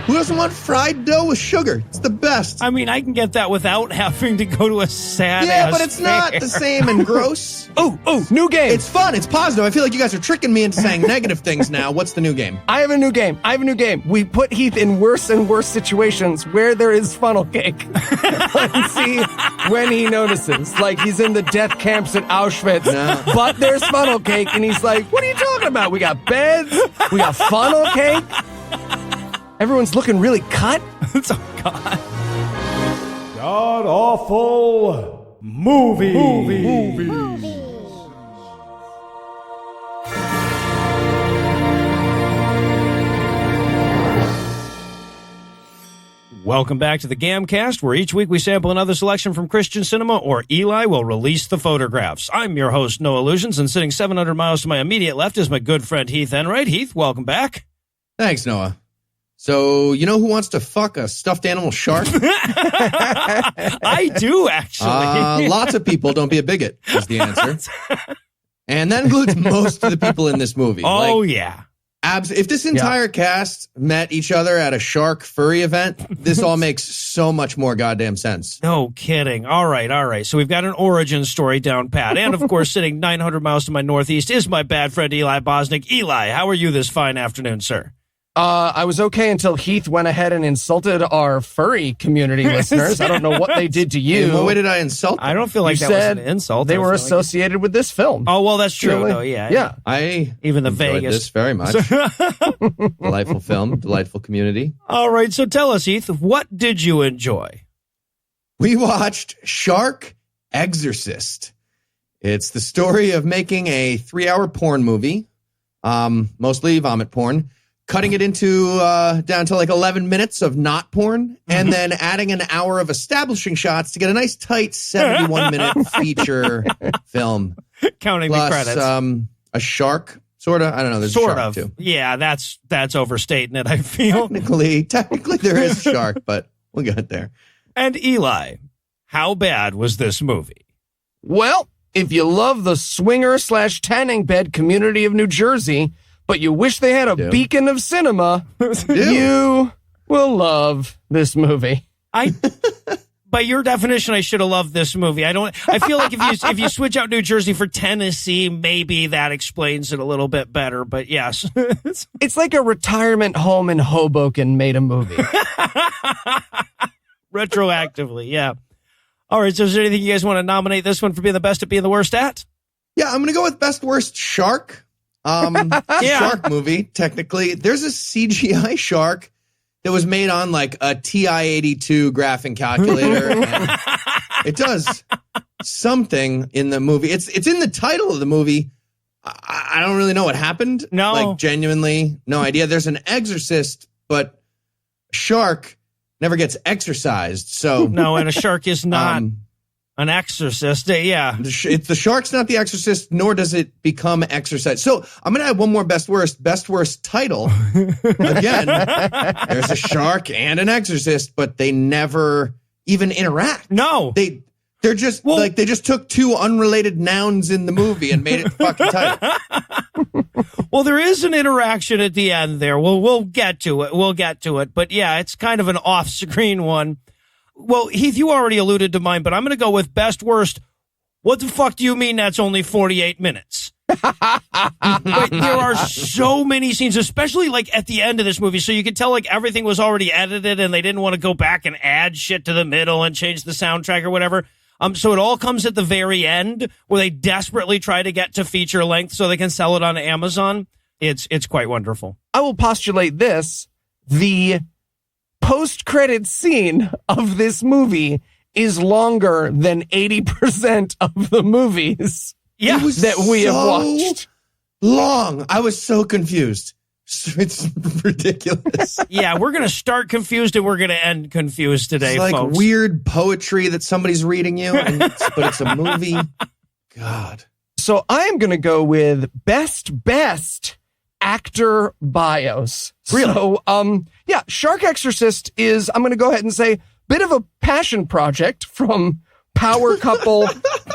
Who doesn't want fried dough with sugar? It's the best. I mean, I can get that without having to go to a sad-ass but it's not the same and gross. Oh, new game. It's fun. It's positive. I feel like you guys are tricking me into saying negative things now. What's the new game? I have a new game. We put Heath in worse and worse situations where there is funnel cake. Let's see when he notices. Like he's in the death camps at Auschwitz, but there's funnel cake, and he's like, what are you talking about? We got beds. We got funnel cake. Everyone's looking really cut. Oh, God. God-awful movie. Welcome back to the GAMcast, where each week we sample another selection from Christian cinema, or Eli will release the photographs. I'm your host, Noah Illusions, and sitting 700 miles to my immediate left is my good friend Heath Enright. Heath, welcome back. Thanks, Noah. So, you know who wants to fuck a stuffed animal shark? I do, actually. Lots of people. Don't be a bigot, is the answer. And that includes most of the people in this movie. Oh, yeah. If this entire cast met each other at a shark furry event, this all makes so much more goddamn sense. No kidding. All right. So we've got an origin story down pat. And, of course, sitting 900 miles to my northeast is my bad friend Eli Bosnick. Eli, how are you this fine afternoon, sir? I was okay until Heath went ahead and insulted our furry community listeners. I don't know what they did to you. In what way did I insult them? I don't feel like that was an insult. They were associated with this film. Oh, well, that's true, Really? though, yeah. Yeah. I Even the enjoyed Vegas. this very much. Delightful film, delightful community. All right, so tell us, Heath, what did you enjoy? We watched Shark Exorcist. It's the story of making a 3-hour porn movie, mostly vomit porn, cutting it into down to like 11 minutes of not porn, and then adding an hour of establishing shots to get a nice tight 71-minute feature film. Counting Plus, the credits. A shark, sort of. I don't know. There's Sort a shark of. too. Yeah, that's overstating it, I feel. Technically there is a shark, but we'll get there. And Eli, how bad was this movie? Well, if you love the swinger/tanning bed community of New Jersey, but you wish they had a beacon of cinema, you will love this movie. By your definition, I should have loved this movie. I feel like if you switch out New Jersey for Tennessee, maybe that explains it a little bit better. But yes, it's like a retirement home in Hoboken made a movie. Retroactively, yeah. All right, so is there anything you guys want to nominate this one for being the best at being the worst at? Yeah, I'm going to go with best worst shark. Shark movie, technically. There's a CGI shark that was made on like a TI-82 graphing calculator. And it does something in the movie. It's in the title of the movie. I don't really know what happened. No. Like, genuinely, no idea. There's an exorcist, but shark never gets exorcised. So no, and a shark is not an exorcist. Yeah. The shark's not the exorcist, nor does it become exorcised. So I'm going to add one more best worst title. Again, there's a shark and an exorcist, but they never even interact. No. They're just they just took two unrelated nouns in the movie and made it fucking title. Well, there is an interaction at the end there. We'll get to it. But yeah, it's kind of an off-screen one. Well, Heath, you already alluded to mine, but I'm going to go with best worst. What the fuck do you mean that's only 48 minutes? But there are so many scenes, especially like at the end of this movie. So you could tell like everything was already edited and they didn't want to go back and add shit to the middle and change the soundtrack or whatever. So it all comes at the very end where they desperately try to get to feature length so they can sell it on Amazon. It's quite wonderful. I will postulate this. The post-credit scene of this movie is longer than 80% of the movies that we have watched. Long. I was so confused. It's ridiculous. Yeah, we're going to start confused and we're going to end confused today, it's like folks. Weird poetry that somebody's reading you, but it's a movie. God. So I am going to go with best actor bios. Really? So, Shark Exorcist is, I'm going to go ahead and say, bit of a passion project from power couple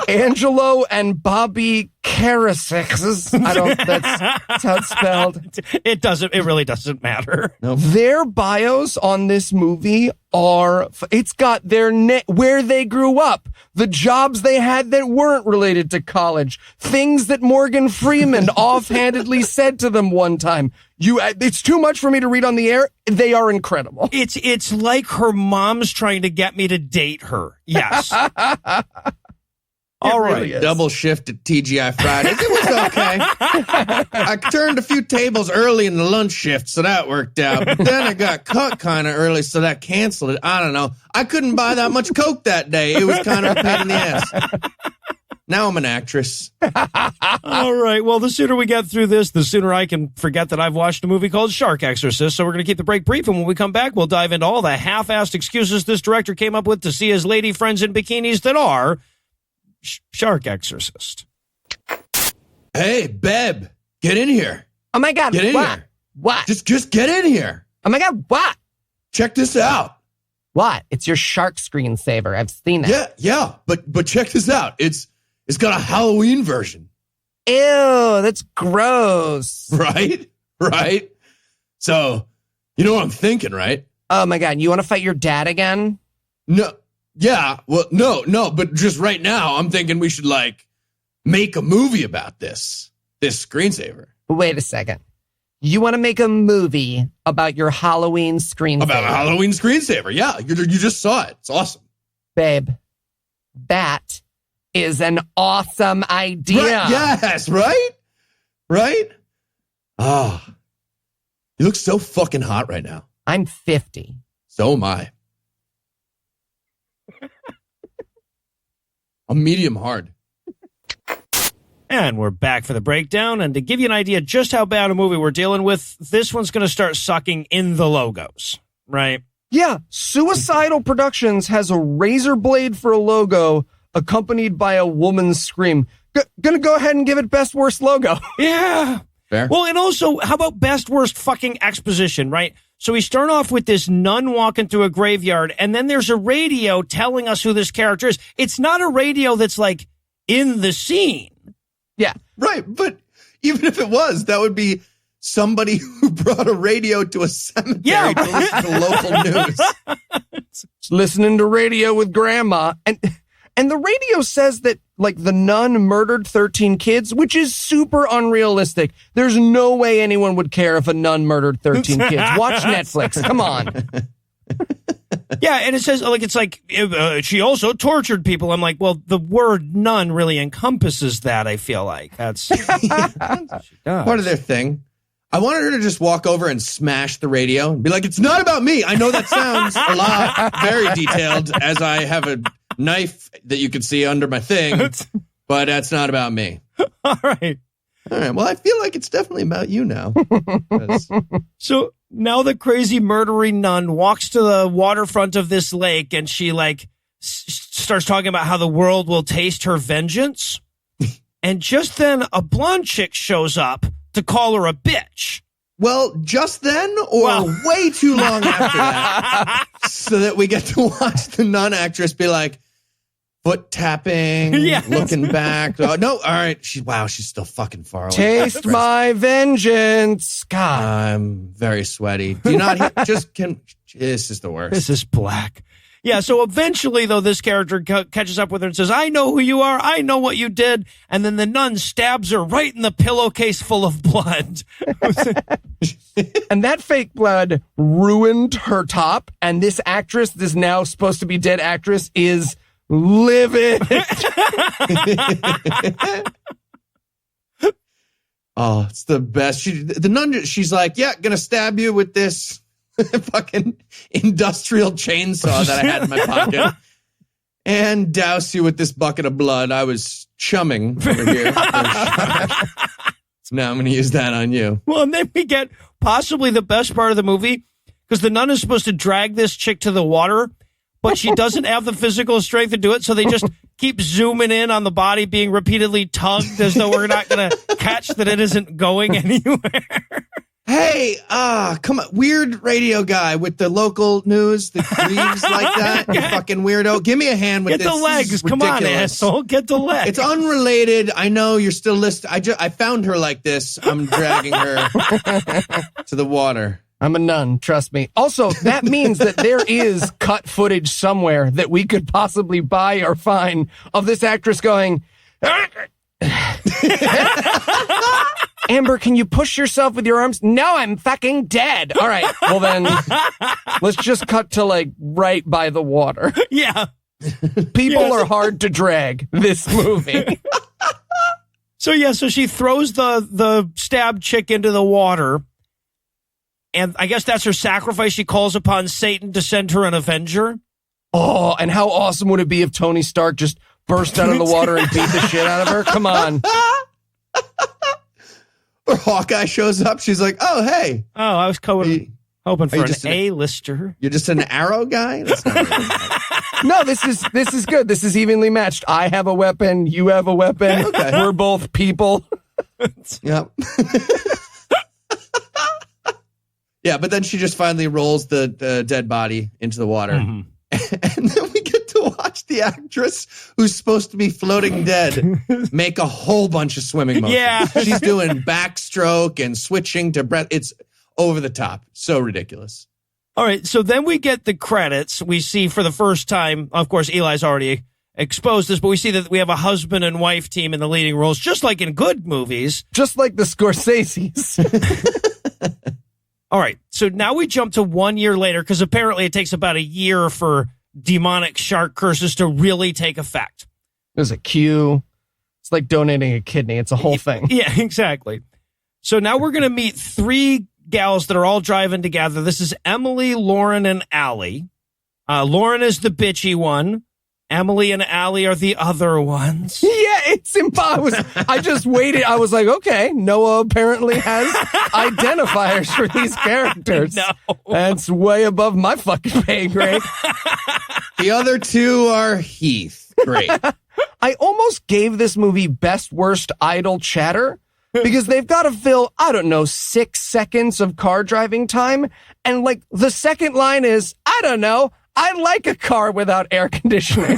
Angelo and Bobby Karasix. That's how it's spelled. It really doesn't matter. Nope. Their bios on this movie it's got their where they grew up, the jobs they had that weren't related to college, things that Morgan Freeman offhandedly said to them one time. It's too much for me to read on the air. They are incredible. It's like her mom's trying to get me to date her. Yes. All right. Really Double shift at TGI Fridays. It was okay. I turned a few tables early in the lunch shift, so that worked out. But then I got cut kind of early, so that canceled it. I don't know. I couldn't buy that much Coke that day. It was kind of a pain in the ass. Now I'm an actress. All right. Well, the sooner we get through this, the sooner I can forget that I've watched a movie called Shark Exorcist. So we're going to keep the break brief. And when we come back, we'll dive into all the half-assed excuses this director came up with to see his lady friends in bikinis that are Shark Exorcist. Hey, Beb, get in here. Oh my God. Get in what? here. What? Just get in here. Oh my God. What? Check this out. What? It's your shark screensaver. I've seen it. Yeah. But check this out. It's got a Halloween version. Ew, that's gross. Right? So, you know what I'm thinking, right? Oh my God, you want to fight your dad again? No. Yeah. Well, no. But just right now, I'm thinking we should make a movie about this screensaver. Wait a second. You want to make a movie about your Halloween screensaver? About a Halloween screensaver. Yeah. You just saw it. It's awesome. Babe, that is an awesome idea. Right? Yes. Right? Oh, you look so fucking hot right now. I'm 50. So am I. I'm medium hard. And we're back for the breakdown. And to give you an idea just how bad a movie we're dealing with, this one's going to start sucking in the logos, right? Yeah, Suicidal Productions has a razor blade for a logo accompanied by a woman's scream. Gonna go ahead and give it best worst logo. Yeah. Fair. Well, and also, how about best worst fucking exposition, right? So we start off with this nun walking through a graveyard, and then there's a radio telling us who this character is. It's not a radio that's in the scene. Yeah. Right. But even if it was, that would be somebody who brought a radio to a cemetery to listen to local news. Listening to radio with grandma. And the radio says that, the nun murdered 13 kids, which is super unrealistic. There's no way anyone would care if a nun murdered 13 kids. Watch Netflix. Come on. Yeah, and it says, she also tortured people. I'm like, well, the word nun really encompasses that, I feel like. That's part of their thing. I wanted her to just walk over and smash the radio and be like, it's not about me. I know that sounds a lot, very detailed, as I have a knife that you can see under my thing, but that's not about me. All right. Well, I feel like it's definitely about you now. So now the crazy murdering nun walks to the waterfront of this lake, and she starts talking about how the world will taste her vengeance. And just then a blonde chick shows up to call her a bitch. Well, just then or way too long after that, so that we get to watch the nun actress be like, foot tapping, looking back. Oh, no, all right. She's still fucking far away. Taste my vengeance. God. I'm very sweaty. Do you not this is the worst. This is black. Yeah, so eventually, though, this character catches up with her and says, I know who you are. I know what you did. And then the nun stabs her right in the pillowcase full of blood. And that fake blood ruined her top. And this actress, this now supposed to be dead actress, is livid. Oh, it's the best. The nun, she's like, yeah, gonna stab you with this fucking industrial chainsaw that I had in my pocket and douse you with this bucket of blood. I was chumming over here. So now I'm going to use that on you. Well, and then we get possibly the best part of the movie, because the nun is supposed to drag this chick to the water, but she doesn't have the physical strength to do it. So they just keep zooming in on the body being repeatedly tugged as though we're not going to catch that it isn't going anywhere. Hey, come on, weird radio guy with the local news that grieves like that. You fucking weirdo. Give me a hand with Get this. the legs. Come on, asshole. Get the legs. It's unrelated. I know you're still listening. I found her like this. I'm dragging her to the water. I'm a nun, trust me. Also, that means that there is cut footage somewhere that we could possibly buy or find of this actress going, Amber, can you push yourself with your arms? No, I'm fucking dead. All right, well then, let's just cut to like right by the water. Yeah. People are hard to drag this movie. So she throws the stabbed chick into the water. And I guess that's her sacrifice. She calls upon Satan to send her an avenger. Oh, and how awesome would it be if Tony Stark just burst out of the water and beat the shit out of her? Come on. Or Hawkeye shows up. She's like, oh, hey. Oh, I was hoping for an just A-lister. You're just an arrow guy? That's not really No, this is good. This is evenly matched. I have a weapon. You have a weapon. Okay. We're both people. Yep. Yeah, but then she just finally rolls the dead body into the water. Mm-hmm. And then we get to watch the actress who's supposed to be floating dead make a whole bunch of swimming motions. Yeah. She's doing backstroke and switching to breath. It's over the top. So ridiculous. All right, so then we get the credits. We see for the first time, of course, Eli's already exposed this, but we see that we have a husband and wife team in the leading roles, just like in good movies. Just like the Scorseses. All right, so now we jump to 1 year later, because apparently it takes about a year for demonic shark curses to really take effect. There's a queue. It's like donating a kidney. It's a whole thing. Yeah, exactly. So now we're going to meet three gals that are all driving together. This is Emily, Lauren, and Allie. Lauren is the bitchy one. Emily and Allie are the other ones. Yeah, it's impossible. I just waited. I was like, okay, Noah apparently has identifiers for these characters. No. That's way above my fucking pay grade. The other two are Heath. Great. I almost gave this movie best worst idle chatter because they've got to fill, 6 seconds of car driving time. And like the second line is, I like a car without air conditioning.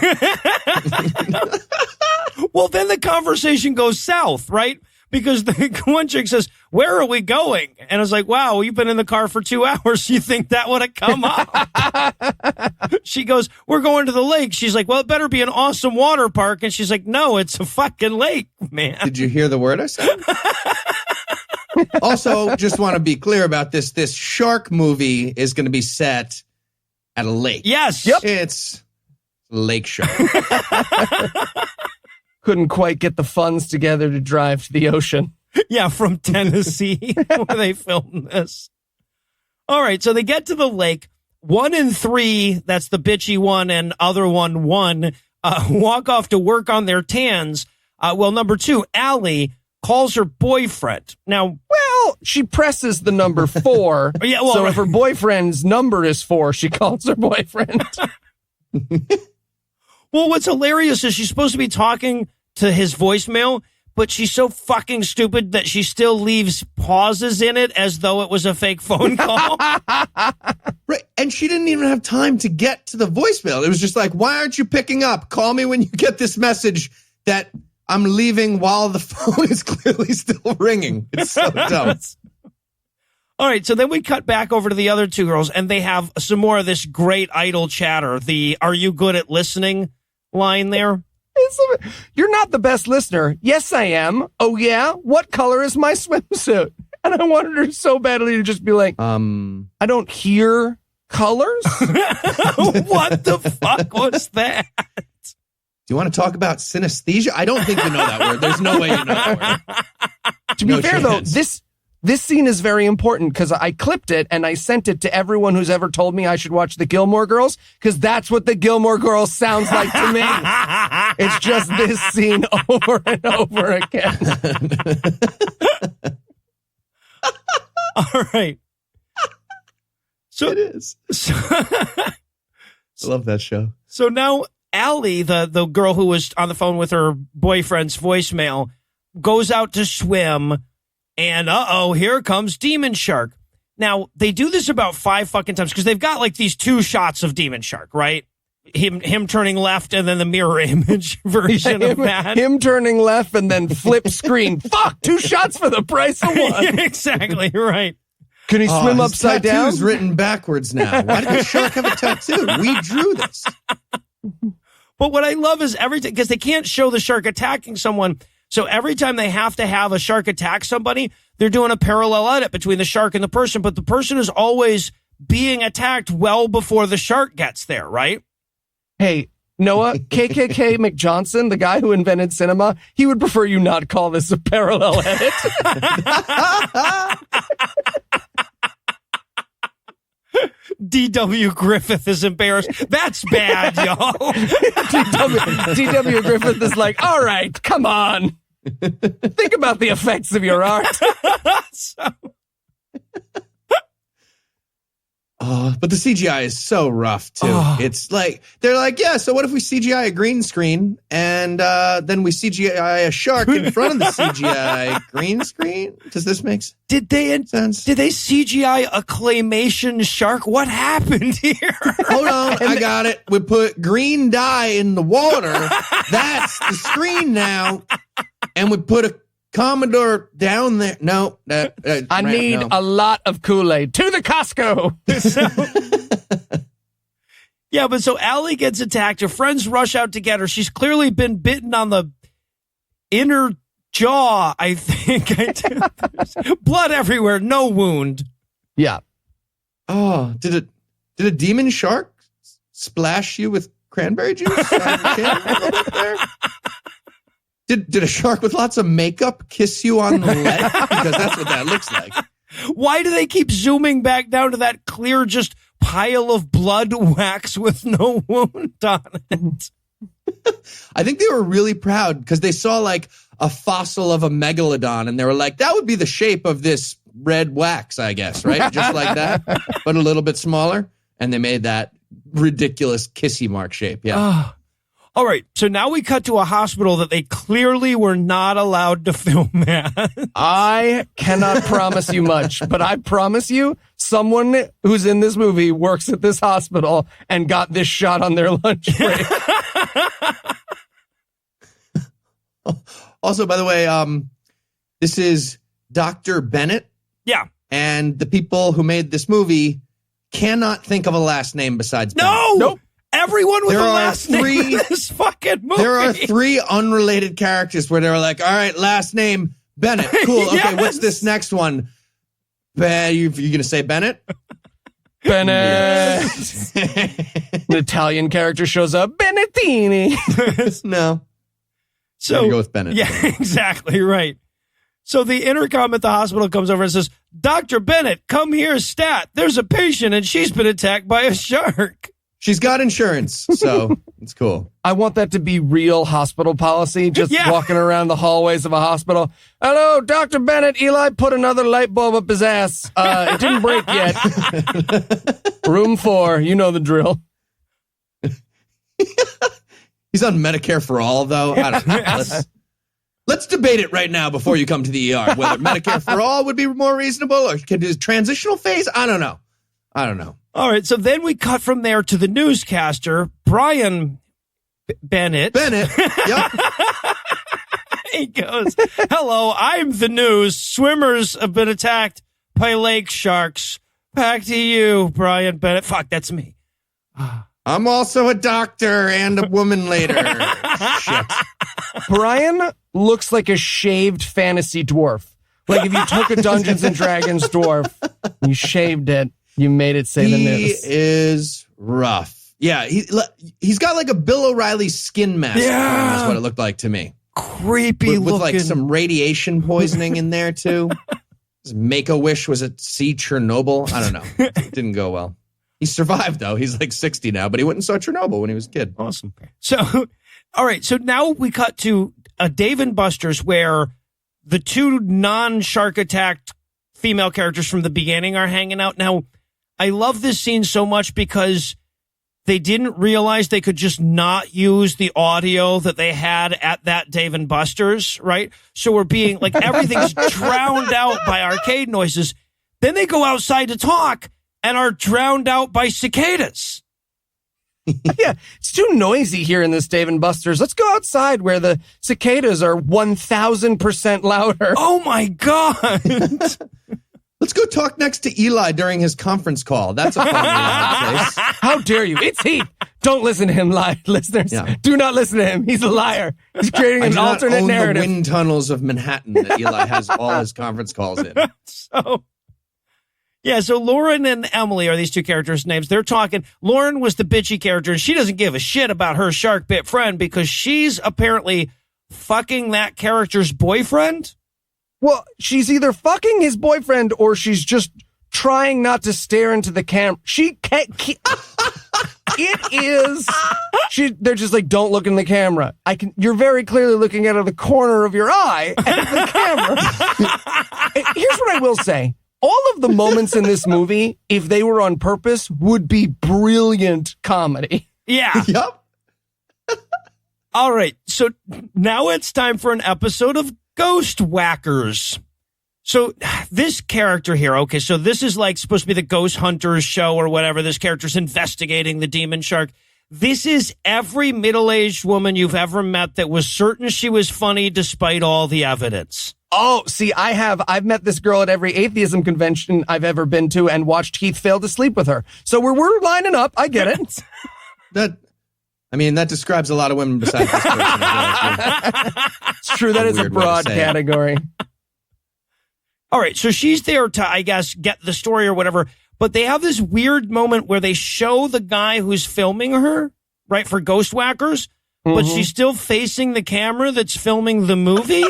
Well, then the conversation goes south, right? Because the one chick says, where are we going? And I was like, wow, you've been in the car for 2 hours. You think that would have come up? She goes, we're going to the lake. She's like, well, it better be an awesome water park. And she's like, no, it's a fucking lake, man. Did you hear the word I said? Also, just want to be clear about this. This shark movie is going to be set at a lake. Yes. Yep. It's Lake Shark. Couldn't quite get the funds together to drive to the ocean. Yeah, from Tennessee, where they filmed this. All right, so they get to the lake. 1 and 3, that's the bitchy one, and other one, walk off to work on their tans. Well, number 2, Allie calls her boyfriend. Now, well, she presses the number 4. Yeah, well, so if her boyfriend's number is 4, she calls her boyfriend. Well, what's hilarious is she's supposed to be talking to his voicemail, but she's so fucking stupid that she still leaves pauses in it as though it was a fake phone call. Right. And she didn't even have time to get to the voicemail. It was just like, why aren't you picking up? Call me when you get this message that I'm leaving while the phone is clearly still ringing. It's so dumb. All right, so then we cut back over to the other two girls, and they have some more of this great idle chatter. The "Are you good at listening?" line there. You're not the best listener. Yes, I am. Oh, yeah? What color is my swimsuit? And I wanted her so badly to just be like, I don't hear colors? What the fuck was that? Do you want to talk about synesthesia? I don't think you know that word. There's no way you know that word. To be fair, though, this scene is very important because I clipped it and I sent it to everyone who's ever told me I should watch the Gilmore Girls because that's what the Gilmore Girls sounds like to me. It's just this scene over and over again. All right. So it is. I love that show. So now Allie, the girl who was on the phone with her boyfriend's voicemail, goes out to swim. And here comes Demon Shark. Now, they do this about 5 fucking times because they've got like these 2 shots of Demon Shark, right? Him turning left and then the mirror image version of that. Him turning left and then flip screen. Fuck, 2 shots for the price of 1. Yeah, exactly, right. Can he swim upside down? Tattoo's written backwards now. Why did the shark have a tattoo? We drew this. But what I love is every time, because they can't show the shark attacking someone. So every time they have to have a shark attack somebody, they're doing a parallel edit between the shark and the person. But the person is always being attacked well before the shark gets there, right? Hey, Noah, KKK McJohnson, the guy who invented cinema, he would prefer you not call this a parallel edit. D.W. Griffith is embarrassed. That's bad, y'all. D.W. Griffith is like, all right, come on. Think about the effects of your art. But the CGI is so rough, too. It's like, they're like, yeah, so what if we CGI a green screen and then we CGI a shark in front of the CGI green screen? Does this make sense? Did they CGI a claymation shark? What happened here? Hold on, I got it. We put green dye in the water. That's the screen now. And we put a Commodore down there. No. I need a lot of Kool-Aid. To the Costco. Yeah, but so Allie gets attacked. Her friends rush out to get her. She's clearly been bitten on the inner jaw, I think. Blood everywhere. No wound. Yeah. Oh, did a demon shark splash you with cranberry juice? Did a shark with lots of makeup kiss you on the leg? Because that's what that looks like. Why do they keep zooming back down to that clear just pile of blood wax with no wound on it? I think they were really proud because they saw like a fossil of a megalodon and they were like, that would be the shape of this red wax, I guess, right? Just like that, but a little bit smaller. And they made that ridiculous kissy mark shape. Yeah. All right, so now we cut to a hospital that they clearly were not allowed to film at. I cannot promise you much, but I promise you someone who's in this movie works at this hospital and got this shot on their lunch break. Also, by the way, this is Dr. Bennett. Yeah. And the people who made this movie cannot think of a last name besides Bennett. No! Nope. Everyone with a last name in this fucking movie. There are 3 unrelated characters where they were like, all right, last name, Bennett. Cool. Okay, Yes. what's this next one? You going to say Bennett? Bennett. An Italian character shows up. Bennettini. No. So I'm go with Bennett. Yeah, exactly right. So the intercom at the hospital comes over and says, Dr. Bennett, come here, stat. There's a patient and she's been attacked by a shark. She's got insurance, so it's cool. I want that to be real hospital policy, just walking around the hallways of a hospital. Hello, Dr. Bennett. Eli put another light bulb up his ass. It didn't break yet. Room 4. You know the drill. He's on Medicare for all, though. I don't know. Let's debate it right now before you come to the ER. Whether Medicare for all would be more reasonable or could do transitional phase. I don't know. All right, so then we cut from there to the newscaster, Brian Bennett. Yep. He goes, hello, I'm the news. Swimmers have been attacked by lake sharks. Back to you, Brian Bennett. Fuck, that's me. I'm also a doctor and a woman later. Shit. Brian looks like a shaved fantasy dwarf. Like if you took a Dungeons and Dragons dwarf, you shaved it, you made it say the news. He is rough. Yeah, he's got like a Bill O'Reilly skin mask. Yeah. That's what it looked like to me. Creepy with looking. Like some radiation poisoning in there too. His Make-A-Wish was at see Chernobyl. I don't know. It didn't go well. He survived though. He's like 60 now, but he went and saw Chernobyl when he was a kid. Awesome. So, all right. So now we cut to a Dave and Buster's where the 2 non-shark attacked female characters from the beginning are hanging out. Now, I love this scene so much because they didn't realize they could just not use the audio that they had at that Dave & Buster's, right? So we're being like, everything's drowned out by arcade noises. Then they go outside to talk and are drowned out by cicadas. Yeah, it's too noisy here in this Dave & Buster's. Let's go outside where the cicadas are 1,000% louder. Oh my God. Let's go talk next to Eli during his conference call. That's a fun place. How dare you? It's Heath. Don't listen to him, listeners. Yeah. Do not listen to him. He's a liar. He's creating an alternate narrative. The wind tunnels of Manhattan that Eli has all his conference calls in. So Lauren and Emily are these two characters' names. They're talking. Lauren was the bitchy character, and she doesn't give a shit about her shark bit friend because she's apparently fucking that character's boyfriend. Well, she's either fucking his boyfriend or she's just trying not to stare into the camera. She can't. They're just like, don't look in the camera. You're very clearly looking out of the corner of your eye at the camera. Here's what I will say. All of the moments in this movie, if they were on purpose, would be brilliant comedy. Yeah. Yep. All right. So now it's time for an episode of Ghost Whackers. So this character here, okay, so this is like supposed to be the Ghost Hunters show or whatever. This character's investigating the demon shark. This is every middle-aged woman you've ever met that was certain she was funny despite all the evidence. Oh, see, I've met this girl at every atheism convention I've ever been to and watched Heath fail to sleep with her. So we're lining up. I get it. That describes a lot of women besides this person. It's true. That is a broad category. All right. So she's there to, I guess, get the story or whatever. But they have this weird moment where they show the guy who's filming her, right, for Ghost Whackers, but she's still facing the camera that's filming the movie.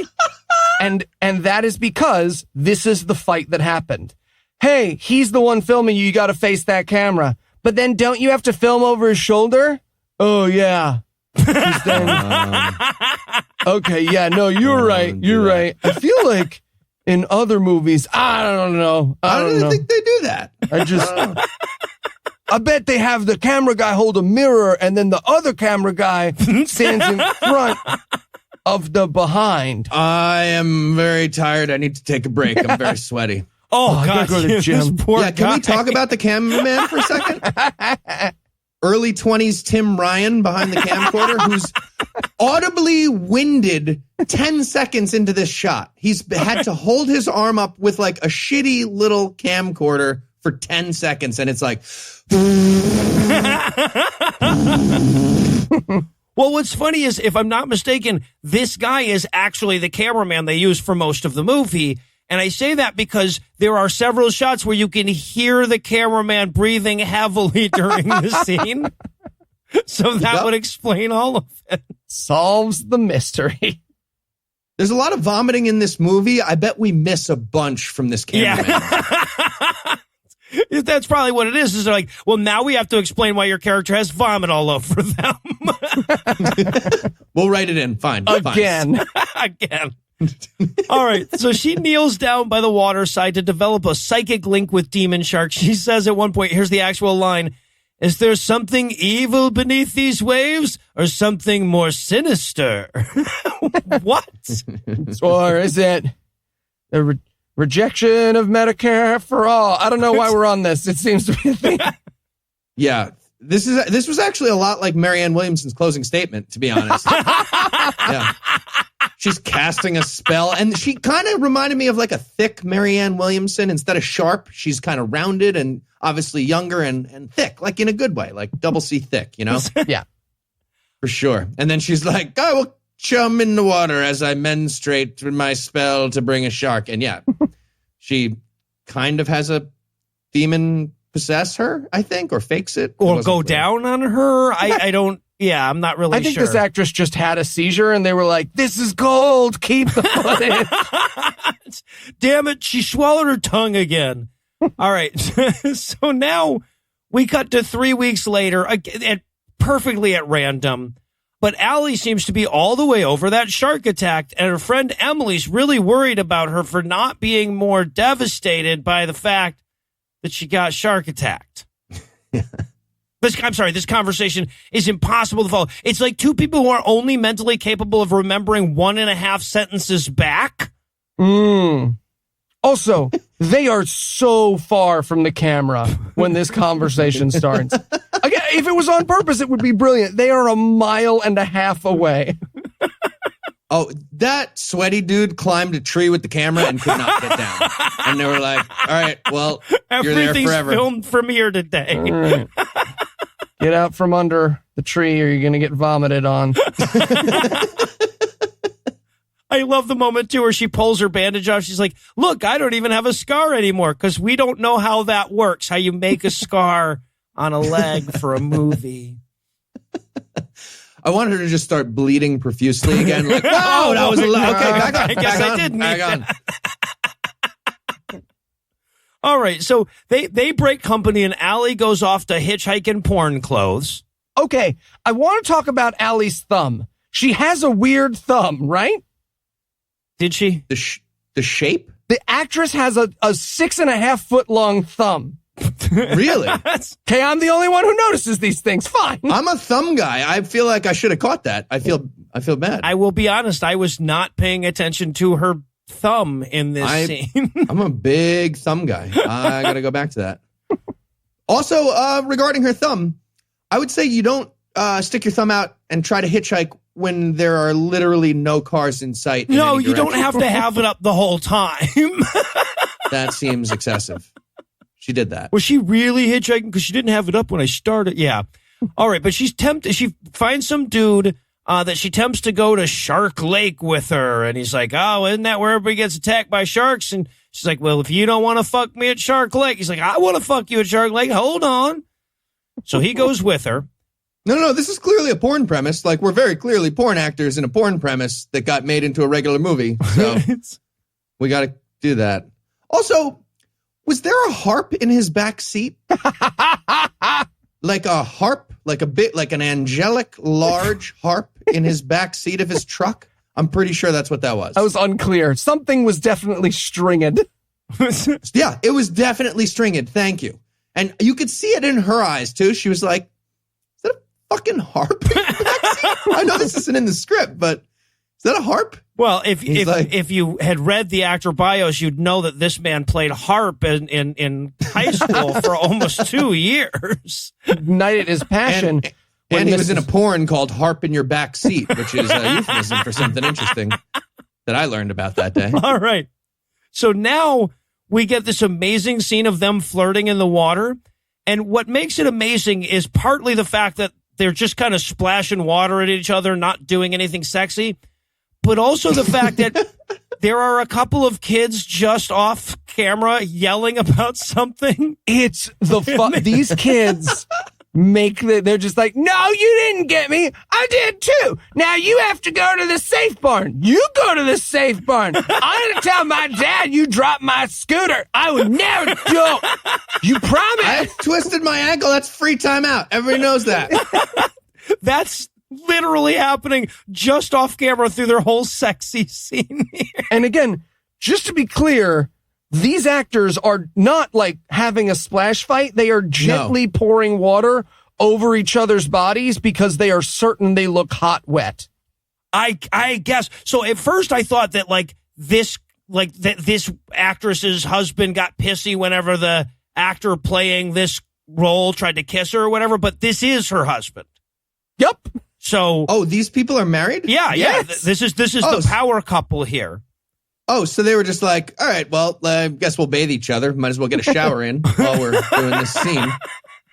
And that is because this is the fight that happened. Hey, he's the one filming you. You got to face that camera. But then don't you have to film over his shoulder? Oh, yeah. Okay, yeah, no, you're right. You're right. I feel like in other movies, I don't know. I don't think they do that. I bet they have the camera guy hold a mirror and then the other camera guy stands in front of the behind. I am very tired. I need to take a break. I'm very sweaty. God, I gotta go to the gym. Can we talk about the cameraman for a second? Early 20s Tim Ryan behind the camcorder, who's audibly winded 10 seconds into this shot. He's had to hold his arm up with like a shitty little camcorder for 10 seconds, and it's like... Well, what's funny is, if I'm not mistaken, this guy is actually the cameraman they use for most of the movie. And I say that because there are several shots where you can hear the cameraman breathing heavily during the scene. So that would explain all of it. Solves the mystery. There's a lot of vomiting in this movie. I bet we miss a bunch from this cameraman. Yeah. That's probably what it is. Is they're like, well, now we have to explain why your character has vomit all over them. We'll write it in. Fine. Again. Again. All right. So she kneels down by the waterside to develop a psychic link with Demon Shark. She says at one point, here's the actual line: "Is there something evil beneath these waves or something more sinister?" What? Or is it the rejection of Medicare for all? I don't know why we're on this. It seems to be a thing. Yeah. This was actually a lot like Marianne Williamson's closing statement, to be honest. Yeah. She's casting a spell, and she kind of reminded me of like a thick Marianne Williamson. Instead of sharp, she's kind of rounded and obviously younger and thick, like in a good way, like double C thick, you know? Yeah. For sure. And then she's like, I will chum in the water as I menstruate with my spell to bring a shark. And yeah, she kind of has a demon possess her, I think, or fakes it. Or go down on her. I don't. Yeah, I'm not really sure. I think this actress just had a seizure and they were like, this is gold. Keep the footage. Damn it. She swallowed her tongue again. All right. So now we cut to 3 weeks later, perfectly at random. But Allie seems to be all the way over that shark attack. And her friend Emily's really worried about her for not being more devastated by the fact that she got shark attacked. This conversation is impossible to follow. It's like two people who are only mentally capable of remembering 1.5 sentences back. Also, they are so far from the camera when this conversation starts. Again, if it was on purpose, it would be brilliant. They are 1.5 miles away. Oh, that sweaty dude climbed a tree with the camera and could not get down. And they were like, all right, well, you're there forever. Everything's filmed from here today. All right. Get out from under the tree or you're going to get vomited on. I love the moment, too, where she pulls her bandage off. She's like, look, I don't even have a scar anymore because we don't know how that works, how you make a scar on a leg for a movie. I wanted her to just start bleeding profusely again. Like, wow, that was a lot. Okay, back on. I guess I did need back on. All right, so they break company and Allie goes off to hitchhike in porn clothes. Okay, I want to talk about Allie's thumb. She has a weird thumb, right? Did she? The shape? The actress has a 6.5 foot long thumb. Really? Okay, I'm the only one who notices these things. Fine. I'm a thumb guy. I feel like I should have caught that. I feel bad. I will be honest. I was not paying attention to her thumb in this scene. I'm a big thumb guy. I got to go back to that. Also, regarding her thumb, I would say you don't stick your thumb out and try to hitchhike when there are literally no cars in sight. No, you don't have to have it up the whole time. That seems excessive. She did that. Was she really hitchhiking? Because she didn't have it up when I started. Yeah. All right. But she's tempted. She finds some dude that she tempts to go to Shark Lake with her. And he's like, oh, isn't that where everybody gets attacked by sharks? And she's like, well, if you don't want to fuck me at Shark Lake. He's like, I want to fuck you at Shark Lake. Hold on. So he goes with her. No, this is clearly a porn premise. Like, we're very clearly porn actors in a porn premise that got made into a regular movie. So we got to do that. Also, was there a harp in his back seat? Like a harp? Like an angelic large harp in his back seat of his truck? I'm pretty sure that's what that was. That was unclear. Something was definitely stringed. Yeah, it was definitely stringed. Thank you. And you could see it in her eyes, too. She was like, is that a fucking harp in your back seat? I know this isn't in the script, but is that a harp? Well, if you had read the actor bios, you'd know that this man played harp in high school for almost 2 years. Ignited his passion. And he was in a porn called Harp in Your Back Seat, which is a euphemism for something interesting that I learned about that day. All right. So now we get this amazing scene of them flirting in the water. And what makes it amazing is partly the fact that they're just kind of splashing water at each other, not doing anything sexy. But also the fact that there are a couple of kids just off camera yelling about something. It's these kids they're just like, no, you didn't get me. I did too. Now you have to go to the safe barn. You go to the safe barn. I'm going to tell my dad you dropped my scooter. I would never do. You promise? I twisted my ankle. That's free time out. Everybody knows that. That's literally happening just off camera through their whole sexy scene here. And again, just to be clear, these actors are not like having a splash fight. They are gently pouring water over each other's bodies because they are certain they look hot wet. I guess. So at first I thought that this actress's husband got pissy whenever the actor playing this role tried to kiss her or whatever, but this is her husband. Yep. So, these people are married? Yeah. This is the power couple here. Oh, so they were just like, all right, well, I guess we'll bathe each other. Might as well get a shower in while we're doing this scene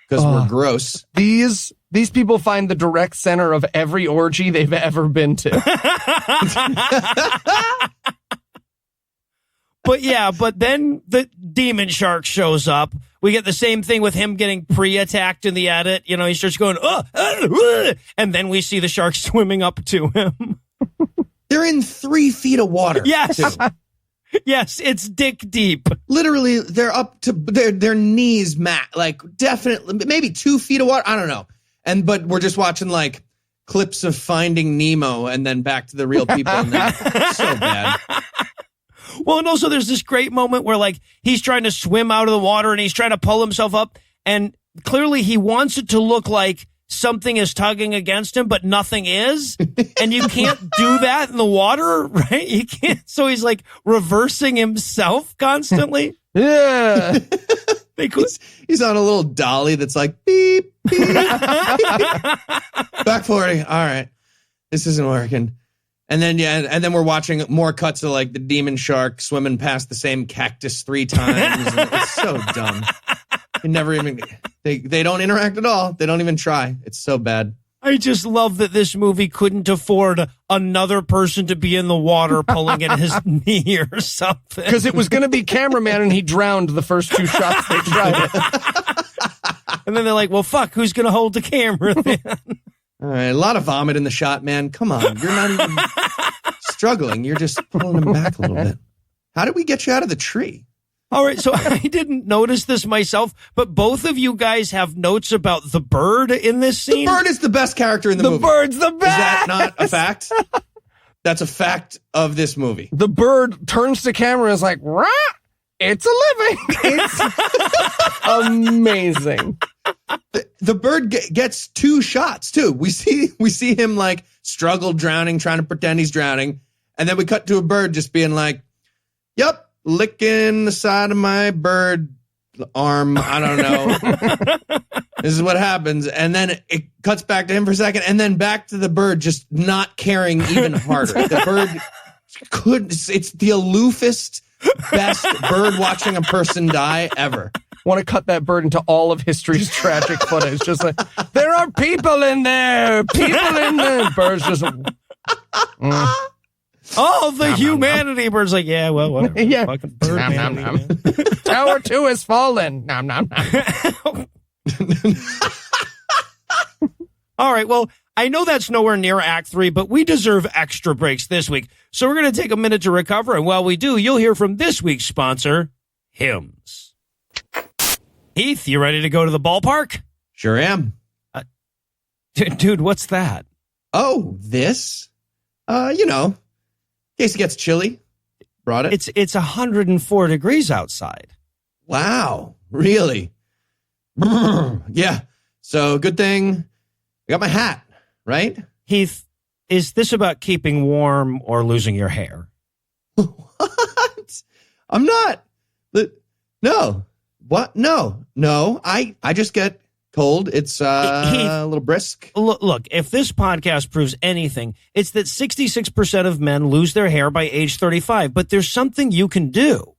because we're gross. These people find the direct center of every orgy they've ever been to. But then the demon shark shows up. We get the same thing with him getting pre-attacked in the edit. You know, he starts going, and then we see the shark swimming up to him. They're in 3 feet of water. Yes. Yes, it's dick deep. Literally, they're up to their knees, definitely, maybe 2 feet of water. I don't know. But we're just watching clips of Finding Nemo and then back to the real people. And so bad. Well, and also there's this great moment where he's trying to swim out of the water and he's trying to pull himself up and clearly he wants it to look like something is tugging against him, but nothing is. And you can't do that in the water, right? You can't. So he's like reversing himself constantly. Yeah. He's on a little dolly that's like, beep, beep, beep. Back 40. All right. This isn't working. And then we're watching more cuts of like the demon shark swimming past the same cactus 3 times. And it's so dumb. They don't interact at all. They don't even try. It's so bad. I just love that this movie couldn't afford another person to be in the water pulling at his knee or something. Because it was going to be cameraman and he drowned the first 2 shots they tried it. And then they're like, well, fuck, who's going to hold the camera then? All right, a lot of vomit in the shot, man. Come on. You're not even struggling. You're just pulling him back a little bit. How did we get you out of the tree? All right, so I didn't notice this myself, but both of you guys have notes about the bird in this scene. The bird is the best character in the movie. The bird's the best. Is that not a fact? That's a fact of this movie. The bird turns to camera and is like, rah! It's a living. It's amazing. The bird gets 2 shots too. We see him like struggle drowning, trying to pretend he's drowning, and then we cut to a bird just being like, "Yep, licking the side of my bird arm. I don't know. This is what happens." And then it cuts back to him for a second, and then back to the bird just not caring even harder. The bird it's the aloofest, best bird watching a person die ever. Want to cut that bird into all of history's tragic footage. Just like, there are people in there. People in there. Bird's just... Oh, the humanity. Bird's like, yeah, well, whatever. Yeah. Fucking bird Nom, nom, humanity, nom. man. Tower 2 has fallen. Nom, nom, nom. All right, well, I know that's nowhere near Act 3, but we deserve extra breaks this week. So we're going to take a minute to recover, and while we do, you'll hear from this week's sponsor, Hims. Heath, you ready to go to the ballpark? Sure am. Dude, what's that? Oh, this? In case it gets chilly. Brought it. It's 104 degrees outside. Wow. Really? Yeah. So good thing I got my hat, right? Heath, is this about keeping warm or losing your hair? What? I'm not. No. What? No. I just get cold. It's a little brisk. Look, if this podcast proves anything, it's that 66% of men lose their hair by age 35, but there's something you can do.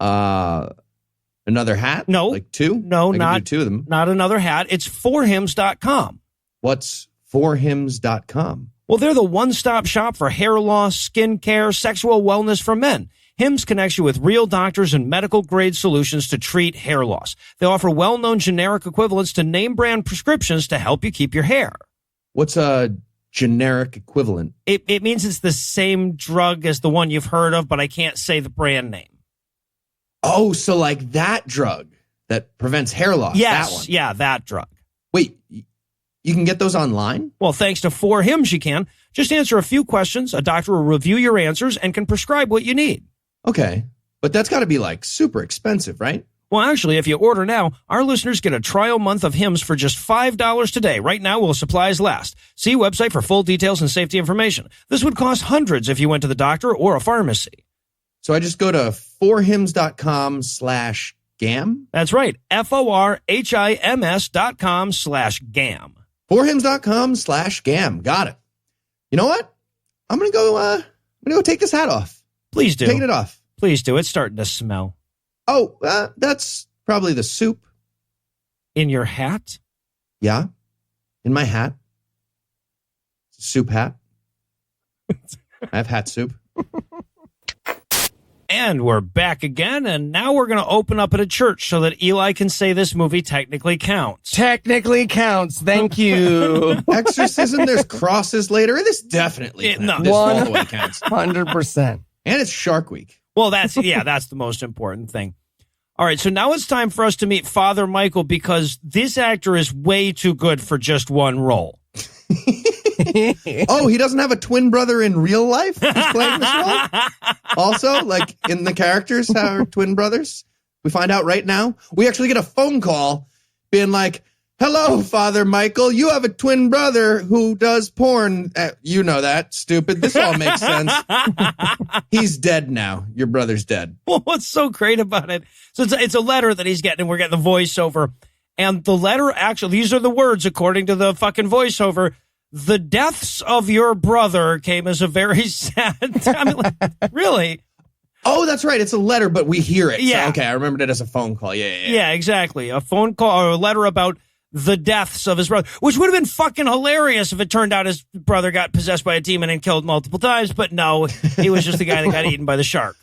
Another hat? No. Like 2? No, I not can do 2 of them. Not another hat. It's forhims.com. What's forhims.com? Well, they're the one-stop shop for hair loss, skin care, sexual wellness for men. Hims connects you with real doctors and medical-grade solutions to treat hair loss. They offer well-known generic equivalents to name-brand prescriptions to help you keep your hair. What's a generic equivalent? It means it's the same drug as the one you've heard of, but I can't say the brand name. Oh, so like that drug that prevents hair loss. Yes, that one. yeah, that drug. Wait, you can get those online? Well, thanks to 4Hims, you can. Just answer a few questions. A doctor will review your answers and can prescribe what you need. Okay, but that's got to be like super expensive, right? Well, actually, if you order now, our listeners get a trial month of Hims for just $5 today. Right now, while supplies last. See website for full details and safety information. This would cost hundreds if you went to the doctor or a pharmacy. So I just go to forhims.com/gam? That's right. forhims.com/gam. forhims.com/gam. Got it. You know what? I'm gonna go take this hat off. Please do. Taking it off. Please do. It's starting to smell. Oh, that's probably the soup. In your hat? Yeah. In my hat. Soup hat. I have hat soup. And we're back again, and now we're going to open up at a church so that Eli can say this movie technically counts. Technically counts. Thank you. Exorcism, there's crosses later. This definitely No. this all the way counts. 100%. And it's Shark Week. Well, that's the most important thing. All right, so now it's time for us to meet Father Michael because this actor is way too good for just one role. Oh, he doesn't have a twin brother in real life? He's playing this role? Also, like in the characters, our twin brothers? We find out right now. We actually get a phone call being like, hello, Father Michael. You have a twin brother who does porn. You know that, stupid. This all makes sense. He's dead now. Your brother's dead. Well, what's so great about it? So it's a letter that he's getting, and we're getting the voiceover. And the letter, actually, these are the words, according to the fucking voiceover. The deaths of your brother came as a very sad time. Like, really? Oh, that's right. It's a letter, but we hear it. Yeah. So, okay, I remembered it as a phone call. Yeah. Yeah, exactly. A phone call or a letter about the deaths of his brother, which would have been fucking hilarious if it turned out his brother got possessed by a demon and killed multiple times. But no, he was just the guy that got eaten by the shark.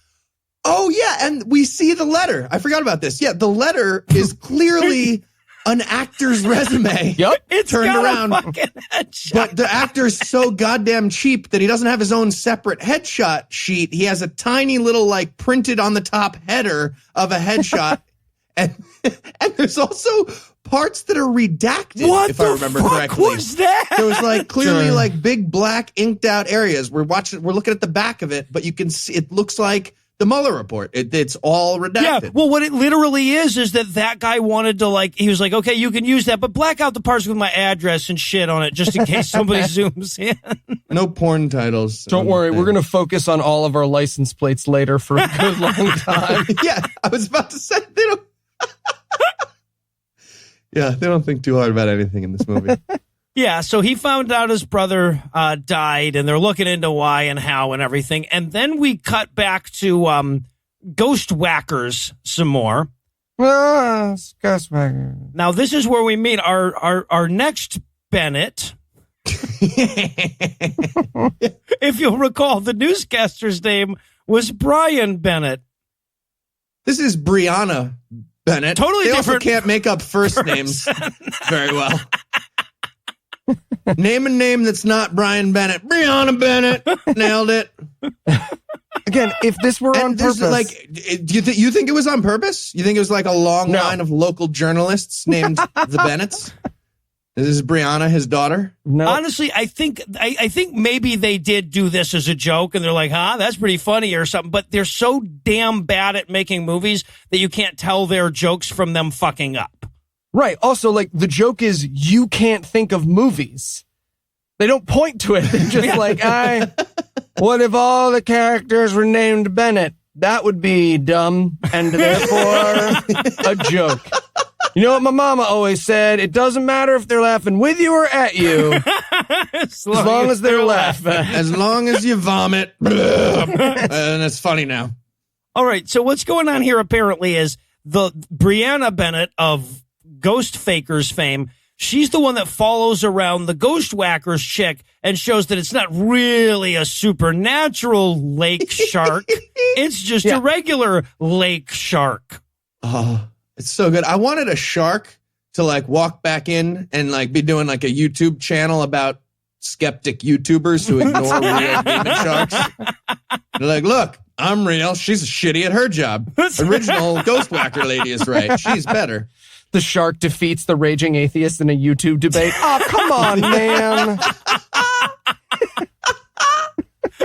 Oh, yeah. And we see the letter. I forgot about this. Yeah, the letter is clearly an actor's resume. Yep. It's turned got around. a fucking headshot. But the actor's so goddamn cheap that he doesn't have his own separate headshot sheet. He has a tiny little, like, printed on the top header of a headshot. and there's also parts that are redacted, What if the I remember fuck correctly. was that? There was like clearly like big black inked out areas. We're looking at the back of it, but you can see it looks like the Mueller report. It's all redacted. Yeah, well, what it literally is that guy wanted to, like, he was like, okay, you can use that, but black out the parts with my address and shit on it just in case somebody zooms in. No porn titles. Don't worry, we're going to focus on all of our license plates later for a good long time. Yeah, I was about to say they don't. Yeah, they don't think too hard about anything in this movie. Yeah, so he found out his brother died, and they're looking into why and how and everything. And then we cut back to Ghost Whackers some more. Ghost Whackers. Now, this is where we meet our next Bennett. If you'll recall, the newscaster's name was Brian Bennett. This is Brianna Bennett. Totally they different also can't make up first names very well. Name a name that's not Brian Bennett. Brianna Bennett. Nailed it. Again, if this were on purpose. Like, do you think it was on purpose? You think it was like a long line of local journalists named the Bennetts? This is Brianna, his daughter? No. Honestly, I think maybe they did do this as a joke, and they're like, that's pretty funny or something, but they're so damn bad at making movies that you can't tell their jokes from them fucking up. Right. Also, like, the joke is you can't think of movies. They don't point to it. They're just like, what if all the characters were named Bennett? That would be dumb and therefore a joke. You know what my mama always said? It doesn't matter if they're laughing with you or at you. as long as they're laughing. As long as you vomit. And it's funny now. All right. So what's going on here apparently is the Brianna Bennett of Ghost Fakers fame. She's the one that follows around the Ghost Whackers chick and shows that it's not really a supernatural lake shark. It's just a regular lake shark. Oh, it's so good. I wanted a shark to like walk back in and like be doing like a YouTube channel about skeptic YouTubers who ignore real demon sharks. They're like, look, I'm real. She's shitty at her job. Original Ghost Whacker lady is right. She's better. The shark defeats the raging atheist in a YouTube debate. Oh, come on, man.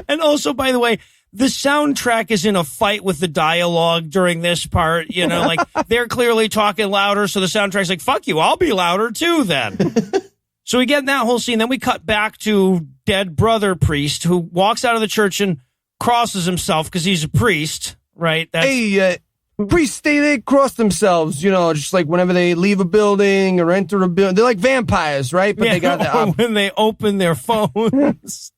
And also, by the way, the soundtrack is in a fight with the dialogue during this part. You know, like they're clearly talking louder. So the soundtrack's like, fuck you, I'll be louder too then. So we get in that whole scene. Then we cut back to dead brother priest who walks out of the church and crosses himself because he's a priest, right? That's, priests, they cross themselves, you know, just like whenever they leave a building or enter a building. They're like vampires, right? But they got that. When they open their phones.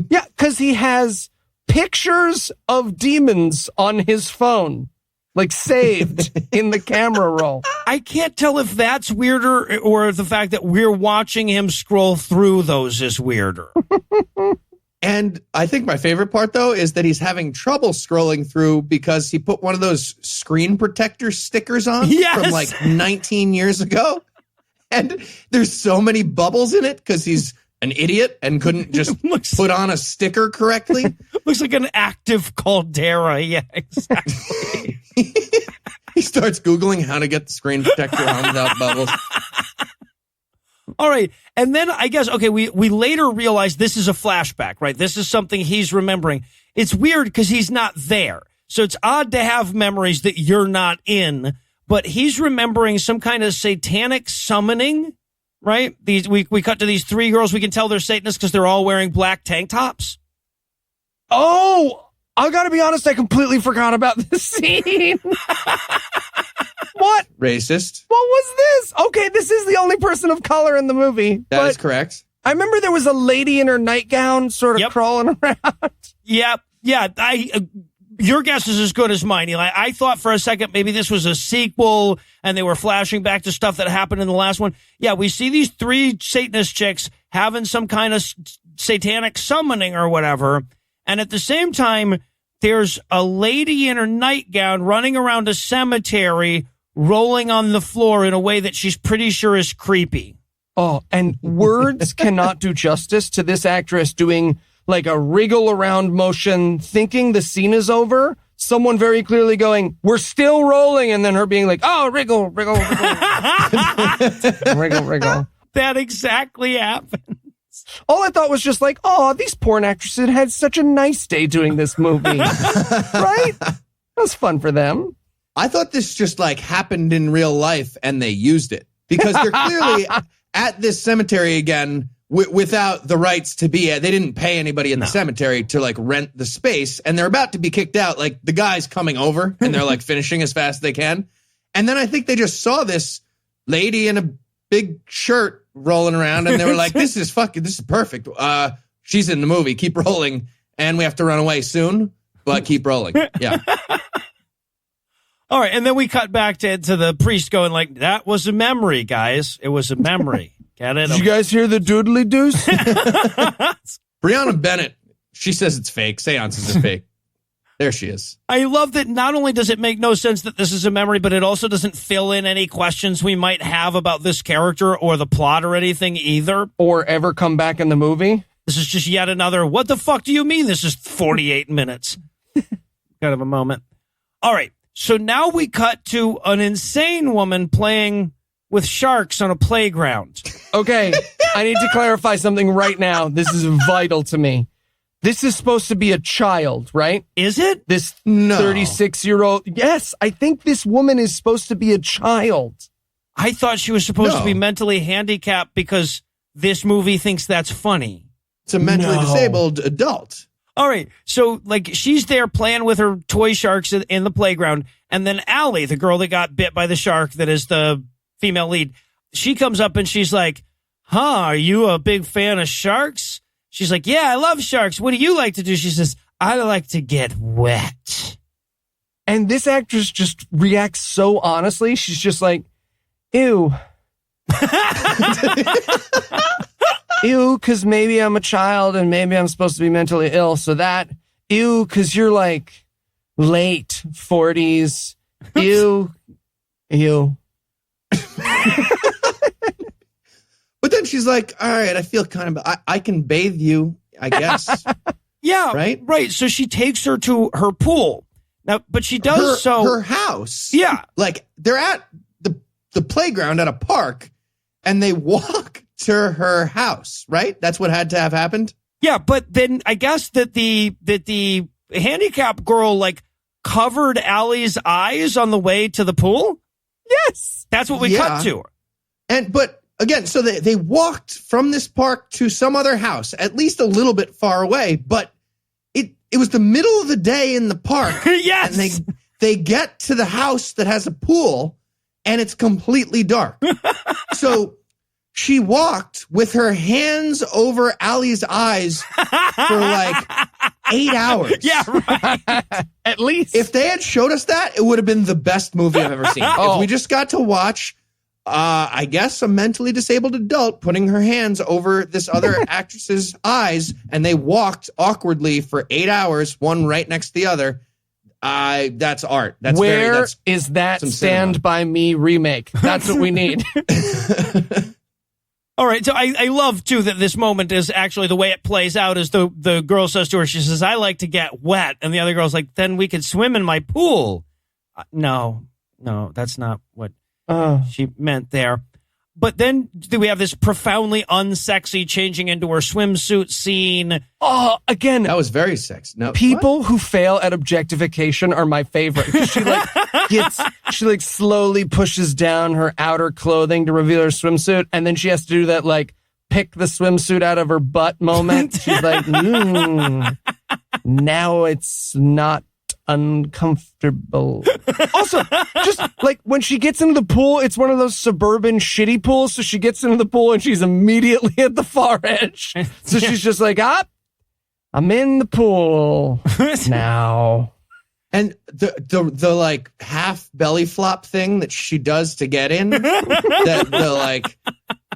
Yeah, because he has pictures of demons on his phone, like saved in the camera roll. I can't tell if that's weirder or if the fact that we're watching him scroll through those is weirder. And I think my favorite part, though, is that he's having trouble scrolling through because he put one of those screen protector stickers on from like 19 years ago. And there's so many bubbles in it because he's an idiot and couldn't just put on a sticker correctly. Looks like an active caldera. Yeah, exactly. He starts Googling how to get the screen protector on without bubbles. All right. And then I guess, okay, we later realize this is a flashback, right? This is something he's remembering. It's weird because he's not there. So it's odd to have memories that you're not in. but he's remembering some kind of satanic summoning, right? We cut to these 3 girls. We can tell they're Satanists because they're all wearing black tank tops. Oh, I gotta be honest, I completely forgot about this scene. What? Racist. What was this? Okay, this is the only person of color in the movie. That is correct. I remember there was a lady in her nightgown sort of crawling around. Yep. Yeah. Your guess is as good as mine, Eli. I thought for a second maybe this was a sequel and they were flashing back to stuff that happened in the last one. Yeah, we see these 3 Satanist chicks having some kind of satanic summoning or whatever. And at the same time, there's a lady in her nightgown running around a cemetery, rolling on the floor in a way that she's pretty sure is creepy. Oh, and words cannot do justice to this actress doing like a wriggle around motion, thinking the scene is over. Someone very clearly going, we're still rolling. And then her being like, oh, wriggle, wriggle, wriggle. Wriggle, wriggle. That exactly happened. All I thought was just like, oh, these porn actresses had such a nice day doing this movie. Right? That was fun for them. I thought this just like happened in real life and they used it because they're clearly at this cemetery again without the rights to be at. They didn't pay anybody in the cemetery to like rent the space, and they're about to be kicked out. Like the guy's coming over and they're like finishing as fast as they can. And then I think they just saw this lady in a big shirt rolling around and they were like, this is perfect. She's in the movie. Keep rolling. And we have to run away soon, but keep rolling. Yeah. All right, and then we cut back to the priest going like, that was a memory, guys. It was a memory. Get it? Did you guys hear the doodly doos? Brianna Bennett, she says it's fake. Seances are fake. There she is. I love that not only does it make no sense that this is a memory, but it also doesn't fill in any questions we might have about this character or the plot or anything either. Or ever come back in the movie. This is just yet another, what the fuck do you mean this is 48 minutes? Kind of a moment. All right. So now we cut to an insane woman playing with sharks on a playground. Okay, I need to clarify something right now. This is vital to me. This is supposed to be a child, right? Is it? This 36-year-old. Yes, I think this woman is supposed to be a child. I thought she was supposed to be mentally handicapped because this movie thinks that's funny. It's a mentally disabled adult. All right, so like she's there playing with her toy sharks in the playground, and then Allie, the girl that got bit by the shark that is the female lead, she comes up and she's like, are you a big fan of sharks? She's like, yeah, I love sharks. What do you like to do? She says, I like to get wet. And this actress just reacts so honestly. She's just like, ew. Ew, because maybe I'm a child and maybe I'm supposed to be mentally ill. So that, ew, because you're like late 40s. Ew. Ew. But then she's like, all right, I feel kind of, I can bathe you, I guess. Yeah. Right. So she takes her to her pool. Now, but she does her house. Yeah. Like they're at the playground at a park and they walk to her house, right? That's what had to have happened. Yeah, but then I guess that the handicap girl like covered Allie's eyes on the way to the pool. Yes, that's what we cut to. But again, so they walked from this park to some other house, at least a little bit far away. But it was the middle of the day in the park. Yes, and they get to the house that has a pool, and it's completely dark. So she walked with her hands over Allie's eyes for like 8 hours. Yeah, right. At least. If they had showed us that, it would have been the best movie I've ever seen. If we just got to watch, I guess, a mentally disabled adult putting her hands over this other actress's eyes, and they walked awkwardly for 8 hours, one right next to the other. That's art. Where is that Stand By Me remake? That's what we need. All right, so I love, too, that this moment is actually the way it plays out is the girl says to her, she says, I like to get wet. And the other girl's like, then we could swim in my pool. No, that's not what she meant there. But then we have this profoundly unsexy changing into her swimsuit scene. Oh, again. That was very sexy. No, people who fail at objectification are my favorite. She like she like slowly pushes down her outer clothing to reveal her swimsuit, and then she has to do that like pick the swimsuit out of her butt moment. She's like, now it's not uncomfortable. Also, just like when she gets into the pool, it's one of those suburban shitty pools, so she gets into the pool and she's immediately at the far edge. So she's just like, I'm in the pool now. And the like half belly flop thing that she does to get in, that the like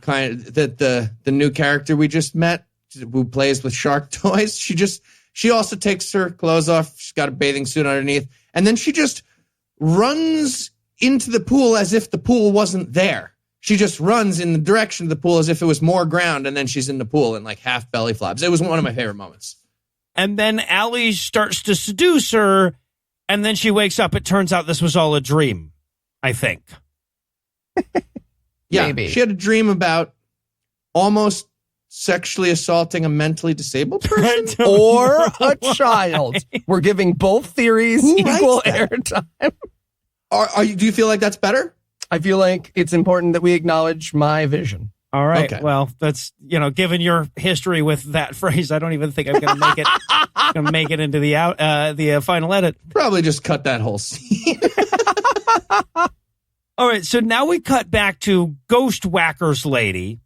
kind of that the new character we just met who plays with shark toys, she also takes her clothes off. She's got a bathing suit underneath, and then she just runs into the pool as if the pool wasn't there. She just runs in the direction of the pool as if it was more ground, and then she's in the pool and like half belly flops. It was one of my favorite moments. And then Allie starts to seduce her, and then she wakes up. It turns out this was all a dream, I think. Yeah, maybe. She had a dream about almost sexually assaulting a mentally disabled person or a child. We're giving both theories equal airtime. Do you feel like that's better? I feel like it's important that we acknowledge my vision. All right. Okay. Well, that's, given your history with that phrase, I don't even think I'm going to make it into the final edit. Probably just cut that whole scene. All right. So now we cut back to Ghost Whacker's lady.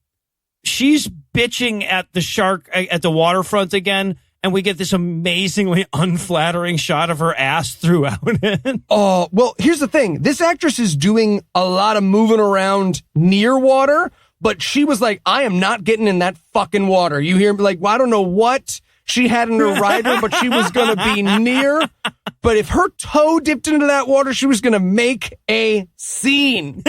She's bitching at the shark at the waterfront again, and we get this amazingly unflattering shot of her ass throughout it. Oh, well, here's the thing. This actress is doing a lot of moving around near water, but she was like, I am not getting in that fucking water. You hear me? Like, well, I don't know what she had in her rider, but she was going to be near. But if her toe dipped into that water, she was going to make a scene.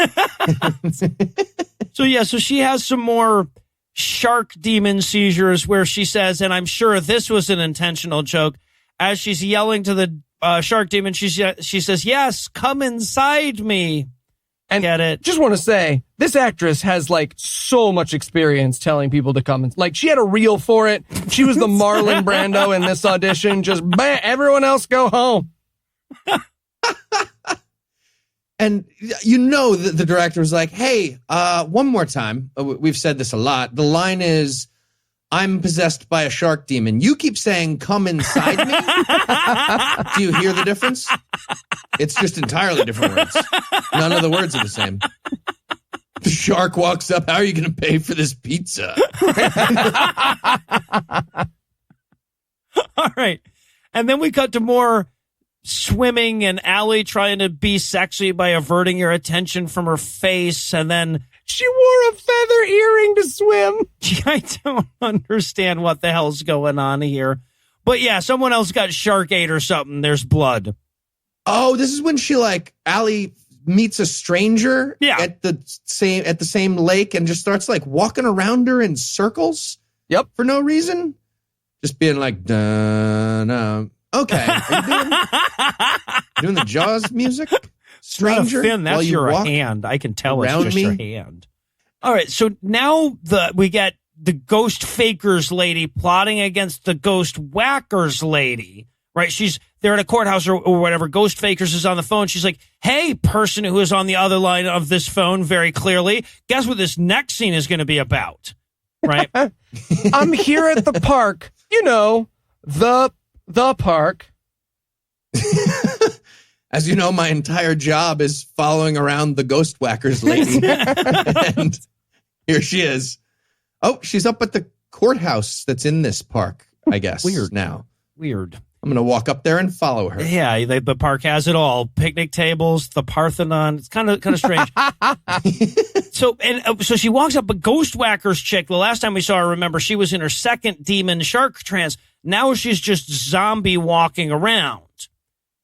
So she has some more shark demon seizures where she says, and I'm sure this was an intentional joke, as she's yelling to the shark demon, she says, yes, come inside me. And get it? Just want to say, this actress has like so much experience telling people to come in. Like, she had a reel for it. She was the Marlon Brando in this audition. Just everyone else go home. And the director was like, hey, one more time. We've said this a lot. The line is, I'm possessed by a shark demon. You keep saying, come inside me. Do you hear the difference? It's just entirely different words. None of the words are the same. The shark walks up. How are you going to pay for this pizza? All right. And then we cut to more swimming and Allie trying to be sexy by averting your attention from her face. And then she wore a feather earring to swim. I don't understand what the hell's going on here. But yeah, someone else got shark ate or something. There's blood. Oh, this is when Allie meets a stranger at the same lake and just starts like walking around her in circles. Yep. For no reason. Just being like, no. Okay. Are you doing the Jaws music? Stranger, Finn, that's your hand. I can tell it's just your hand. All right, so now we get the ghost fakers lady plotting against the ghost whackers lady, right? They're at a courthouse or whatever. Ghost fakers is on the phone. She's like, hey, person who is on the other line of this phone very clearly, guess what this next scene is going to be about, right? I'm here at the park, the park. As you know, my entire job is following around the ghost whackers lady. And here she is. Oh, she's up at the courthouse that's in this park, I guess. Weird. Now. Weird. I'm going to walk up there and follow her. Yeah, the park has it all. Picnic tables, the Parthenon. It's kind of strange. So she walks up, a ghost whackers chick. The last time we saw her, remember, she was in her second demon shark trance. Now she's just zombie walking around.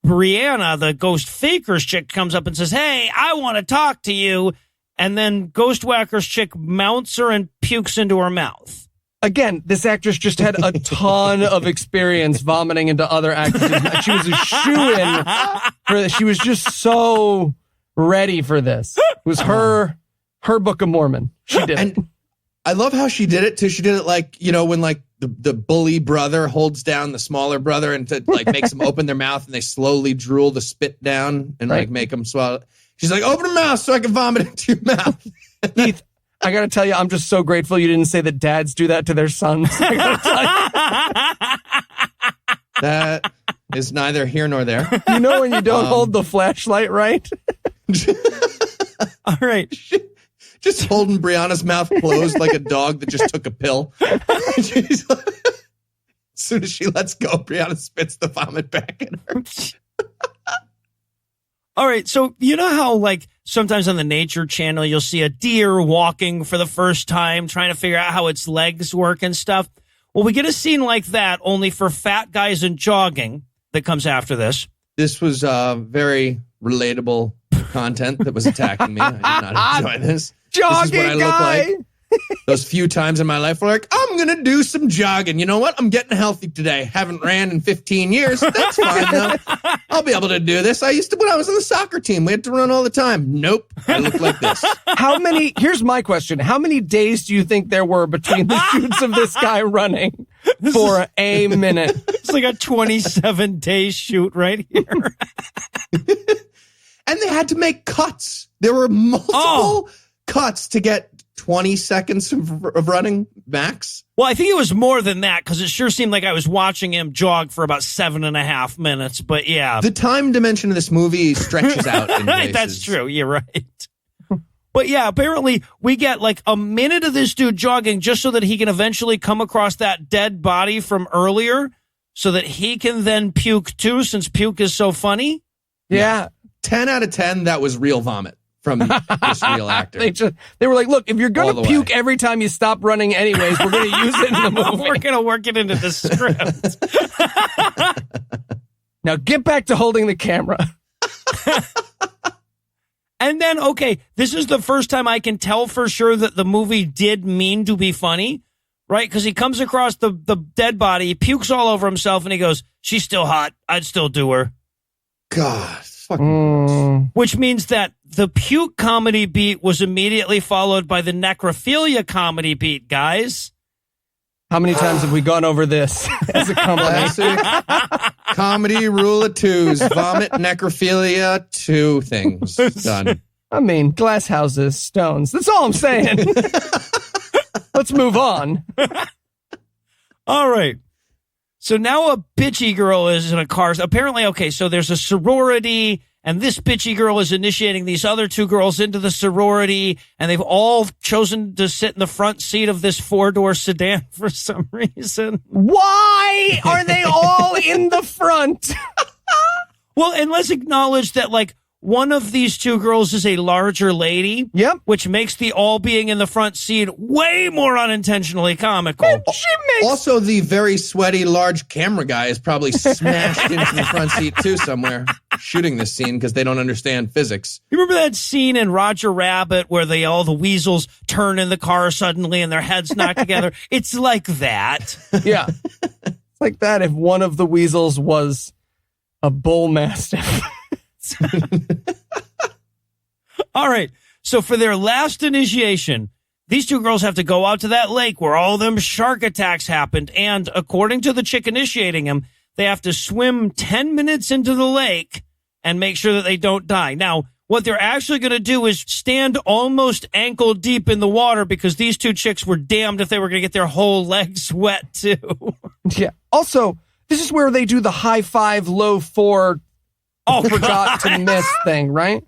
Brianna, the ghost fakers chick, comes up and says, hey, I want to talk to you. And then ghost whackers chick mounts her and pukes into her mouth. Again, this actress just had a ton of experience vomiting into other actresses. She was a shoo-in for this. She was just so ready for this. It was her Book of Mormon. She did it. I love how she did it too. She did it like, when like the bully brother holds down the smaller brother and makes them open their mouth, and they slowly drool the spit down and make them swallow. She's like, open your mouth so I can vomit into your mouth. Heath, I got to tell you, I'm just so grateful you didn't say that dads do that to their sons. I gotta tell you. That is neither here nor there. You know when you don't hold the flashlight right? All right. Just holding Brianna's mouth closed like a dog that just took a pill. As soon as she lets go, Brianna spits the vomit back in her. All right. So you know how sometimes on the Nature Channel, you'll see a deer walking for the first time, trying to figure out how its legs work and stuff. Well, we get a scene like that only for fat guys and jogging that comes after this. This was very relatable content that was attacking me. I did not enjoy this. Jogging this is what I look like. Those few times in my life where I'm going to do some jogging. You know what? I'm getting healthy today. Haven't ran in 15 years. That's fine, though. I'll be able to do this. I used to when I was on the soccer team. We had to run all the time. Nope. I look like this. Here's my question. How many days do you think there were between the shoots of this guy running for a minute? It's like a 27-day shoot right here. And they had to make cuts. There were multiple cuts to get 20 seconds of running max. Well, I think it was more than that because it sure seemed like I was watching him jog for about 7.5 minutes. But yeah, the time dimension of this movie stretches out in places. That's true. You're right. But yeah, apparently we get a minute of this dude jogging just so that he can eventually come across that dead body from earlier so that he can then puke too, since puke is so funny. Yeah. 10 out of 10, that was real vomit from this real actor. They were like, look, if you're going to puke every time you stop running anyways, we're going to use it in the movie. We're going to work it into the script. Now get back to holding the camera. And then, okay, this is the first time I can tell for sure that the movie did mean to be funny, right? Because he comes across the dead body, he pukes all over himself, and he goes, she's still hot. I'd still do her. God. Fucking Which means that the puke comedy beat was immediately followed by the necrophilia comedy beat, guys. How many times have we gone over this as a combination? Comedy rule of twos. Vomit, necrophilia, two things. Done. I mean, glass houses, stones. That's all I'm saying. Let's move on. All right. So now a bitchy girl is in a car. Apparently, okay, so there's a sorority, and this bitchy girl is initiating these other two girls into the sorority, and they've all chosen to sit in the front seat of this 4-door sedan for some reason. Why are they all in the front? Well, and let's acknowledge that, one of these two girls is a larger lady. Yep. Which makes the all being in the front seat way more unintentionally comical. Also, the very sweaty, large camera guy is probably smashed into the front seat, too, somewhere, shooting this scene because they don't understand physics. You remember that scene in Roger Rabbit where all the weasels turn in the car suddenly and their heads knock together? It's like that. Yeah. It's like that if one of the weasels was a bull mastiff. All right. So for their last initiation, these two girls have to go out to that lake where all them shark attacks happened. And according to the chick initiating them, they have to swim 10 minutes into the lake and make sure that they don't die. Now, what they're actually going to do is stand almost ankle deep in the water because these two chicks were damned if they were going to get their whole legs wet, too. Yeah. Also, this is where they do the high five, low four, forgot to miss thing, right?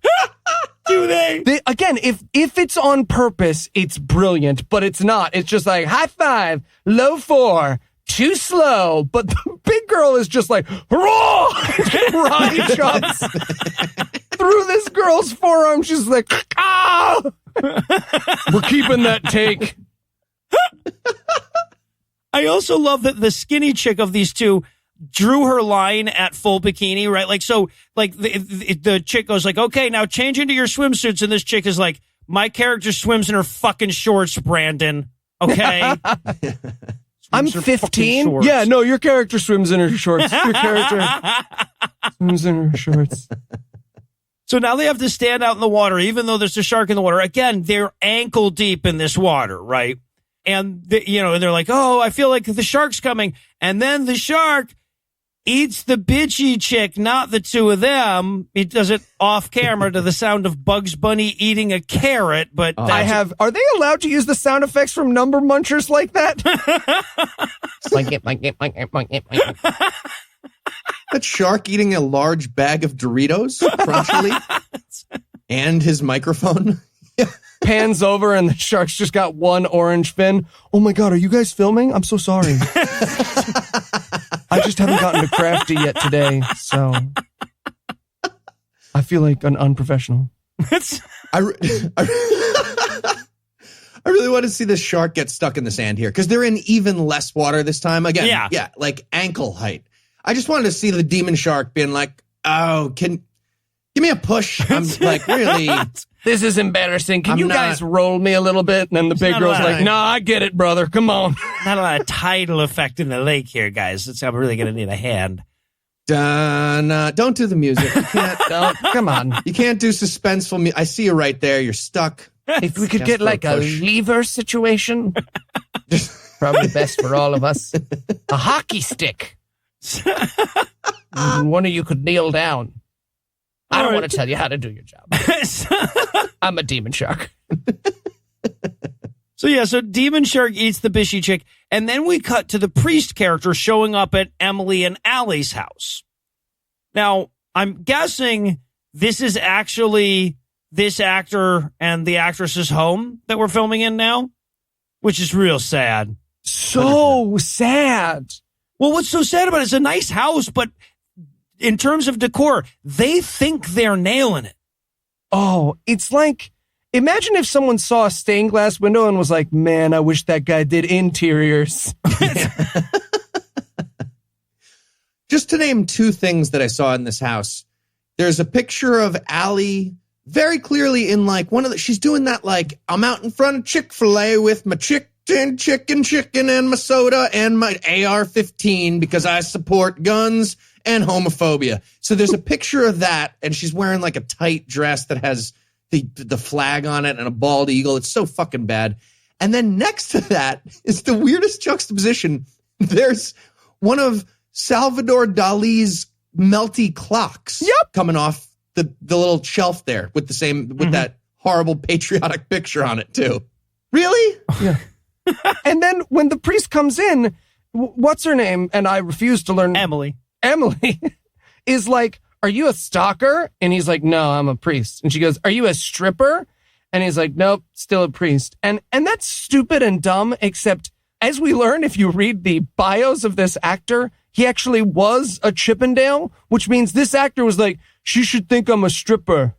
Do they? Again, if it's on purpose, it's brilliant, but it's not. It's just like high five, low four, too slow. But the big girl is just like, hurrah! Karate chops through this girl's forearm. She's like, ah! We're keeping that take. I also love that the skinny chick of these two drew her line at full bikini, right? The chick goes okay, now change into your swimsuits. And this chick is like, my character swims in her fucking shorts, Brandon. Okay. I'm 15. Yeah, no, your character swims in her shorts. Your character swims in her shorts. So now they have to stand out in the water, even though there's a shark in the water. Again, they're ankle deep in this water, right? and they're like, oh, I feel like the shark's coming. And then the shark eats the bitchy chick, not the two of them. He does it off camera to the sound of Bugs Bunny eating a carrot. But are they allowed to use the sound effects from Number Munchers like that? That shark eating a large bag of Doritos, crunchily, and his microphone. Pans over and the shark's just got one orange fin. Oh my God, are you guys filming? I'm so sorry. I just haven't gotten to Crafty yet today, so I feel like an unprofessional. I really want to see the shark get stuck in the sand here because they're in even less water this time. Again, yeah, like ankle height. I just wanted to see the demon shark being like, oh, give me a push. I'm like, really? This is embarrassing. Can you guys roll me a little bit? And then the big girl's like, no, I get it, brother. Come on. Not a lot of tidal effect in the lake here, guys. I'm really going to need a hand. Don't do the music. You can't. Come on. You can't do suspenseful music. I see you right there. You're stuck. If we could get like a lever situation, probably best for all of us. A hockey stick. One of you could kneel down. I don't want to tell you how to do your job. I'm a demon shark. So demon shark eats the bishy chick, and then we cut to the priest character showing up at Emily and Allie's house. Now, I'm guessing this is actually this actor and the actress's home that we're filming in now, which is real sad. So sad. Well, what's so sad about it? It's a nice house, but in terms of decor, they think they're nailing it. Oh, it's like, imagine if someone saw a stained glass window and was like, man, I wish that guy did interiors. Just to name two things that I saw in this house, there's a picture of Allie very clearly in like she's doing that like, I'm out in front of Chick-fil-A with my chicken and my soda and my AR-15 because I support guns and homophobia. So there's a picture of that, and she's wearing like a tight dress that has the flag on it and a bald eagle. It's so fucking bad. And then next to that is the weirdest juxtaposition. There's one of Salvador Dali's melty clocks coming off the little shelf there with that horrible patriotic picture on it too. Really? Yeah. And then when the priest comes in, what's her name? And I refuse to learn. Emily is like, are you a stalker? And he's like, no, I'm a priest. And she goes, are you a stripper? And he's like, nope, still a priest. And that's stupid and dumb, except as we learn, if you read the bios of this actor, he actually was a Chippendale, which means this actor was like, she should think I'm a stripper.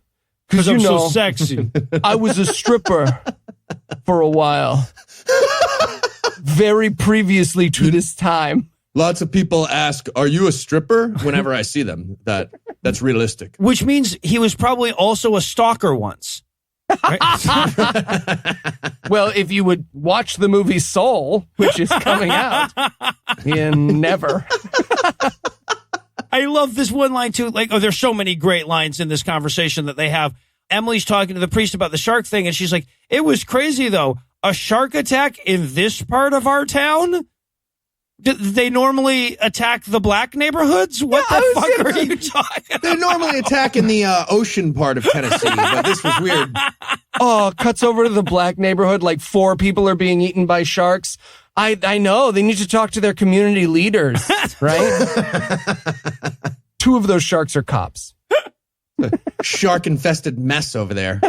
Because I'm so sexy. I was a stripper for a while. Very previously to this time. Lots of people ask, are you a stripper? Whenever I see them. That's realistic. Which means he was probably also a stalker once. Right? Well, if you would watch the movie Soul, which is coming out, never. I love this one line too. Like, there's so many great lines in this conversation that they have. Emily's talking to the priest about the shark thing, and she's like, it was crazy though. A shark attack in this part of our town? Do they normally attack the black neighborhoods? What the fuck are you talking about? They normally attack in the ocean part of Tennessee, but this was weird. Oh, cuts over to the black neighborhood, like 4 people are being eaten by sharks. I know, they need to talk to their community leaders, right? 2 of those sharks are cops. Shark-infested mess over there.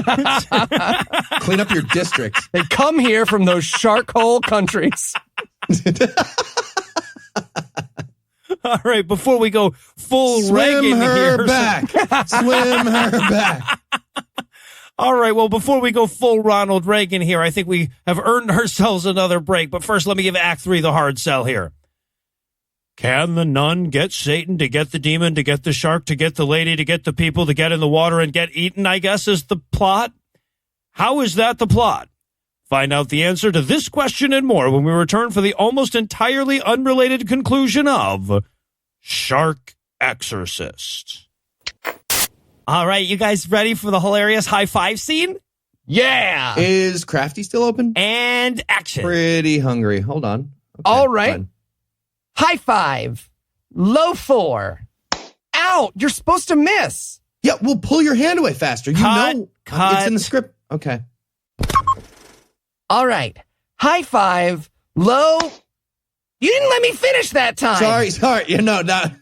Clean up your district. They come here from those shark hole countries. All right, before we go full Swim Reagan her here. back. Swim her back. All right, well, before we go full Ronald Reagan here, I think we have earned ourselves another break. But first, let me give Act 3 the hard sell here. Can the nun get Satan to get the demon, to get the shark, to get the lady, to get the people, to get in the water and get eaten, I guess, is the plot? How is that the plot? Find out the answer to this question and more when we return for the almost entirely unrelated conclusion of Shark Exorcist. All right, you guys ready for the hilarious high five scene? Yeah. Is Crafty still open? And action. Pretty hungry. Hold on. Okay, All right. fine. High 5. Low 4. Ow, you're supposed to miss. Yeah, well, pull your hand away faster. You know Cut. it's in the script. Okay. All right. High 5. Low. You didn't let me finish that time. Sorry. You know, that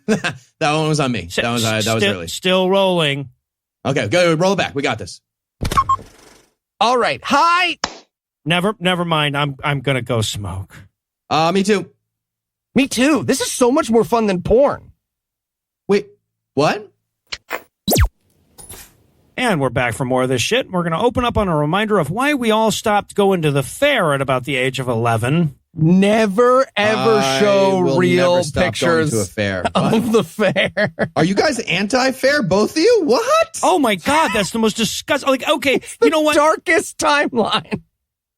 one was on me. That was really. Still rolling. Okay, go roll it back. We got this. All right. High. Never mind. I'm gonna go smoke. Me too. Me too. This is so much more fun than porn. Wait, what? And we're back for more of this shit. We're gonna open up on a reminder of why we all stopped going to the fair at about the age of 11. Never ever show real never stop pictures going to a fair. of the fair. Are you guys anti-fair, both of you? What? Oh my God, that's the most disgusting. Like, okay, you know what? Darkest timeline.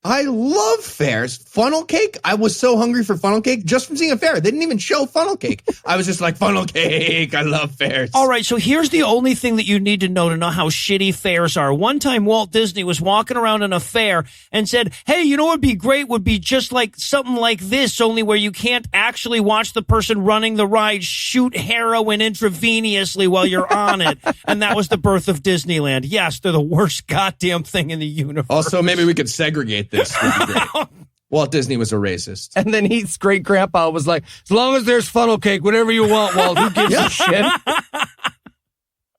I love fairs. Funnel cake. I was so hungry for funnel cake just from seeing a fair. They didn't even show funnel cake. I was just like, funnel cake. I love fairs. All right, so here's the only thing that you need to know how shitty fairs are. One time, Walt Disney was walking around in a fair and said, hey, you know what would be great would be just like something like this, only where you can't actually watch the person running the ride shoot heroin intravenously while you're on it. And that was the birth of Disneyland. Yes, they're the worst goddamn thing in the universe. Also, maybe we could segregate this. Would be great. Walt Disney was a racist. And then his great grandpa was like, as long as there's funnel cake, whatever you want, Walt, who gives a shit?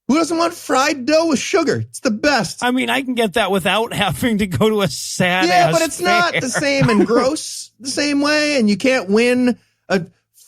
Who doesn't want fried dough with sugar? It's the best. I mean, I can get that without having to go to a sad Yeah, but it's not the same and gross the same way, and you can't win a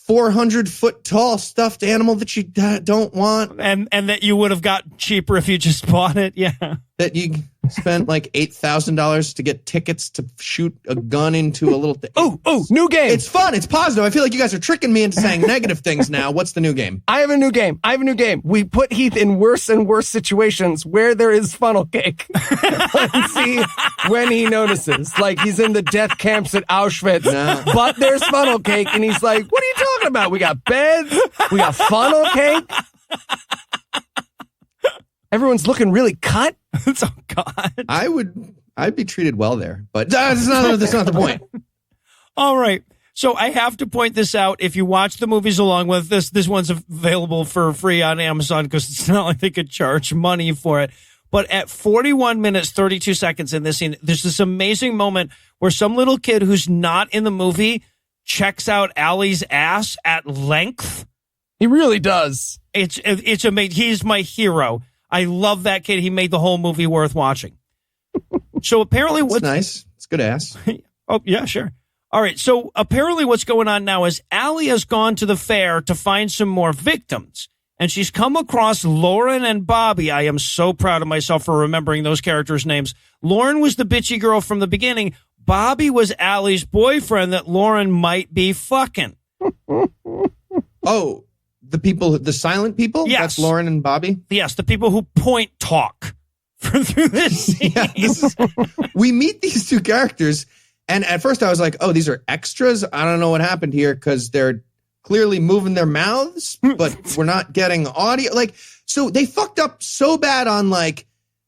400-foot tall stuffed animal that you don't want. And that you would have got cheaper if you just bought it, yeah. That you spent like $8,000 to get tickets to shoot a gun into a little thing. Oh, new game. It's fun. It's positive. I feel like you guys are tricking me into saying negative things now. What's the new game? I have a new game. We put Heath in worse and worse situations where there is funnel cake. And see when he notices. Like he's in the death camps at Auschwitz, but there's funnel cake, and he's like, what are you talking about? We got beds. We got funnel cake. Everyone's looking really cut. Oh, God. I'd be treated well there, but that's not the point. All right. So I have to point this out. If you watch the movies along with this one's available for free on Amazon because it's not like they could charge money for it. But at 41 minutes, 32 seconds in this scene, there's this amazing moment where some little kid who's not in the movie checks out Allie's ass at length. He really does. It's amazing. He's my hero. I love that kid. He made the whole movie worth watching. So apparently It's nice. It's good ass. Oh, yeah, sure. All right. So apparently what's going on now is Allie has gone to the fair to find some more victims. And she's come across Lauren and Bobby. I am so proud of myself for remembering those characters' names. Lauren was the bitchy girl from the beginning. Bobby was Allie's boyfriend that Lauren might be fucking. Oh. The silent people? Yes. That's Lauren and Bobby? Yes, the people who point talk through this scene. Yeah, we meet these two characters, and at first I was like, oh, these are extras? I don't know what happened here, because they're clearly moving their mouths, but we're not getting audio. Like, so they fucked up so bad on like,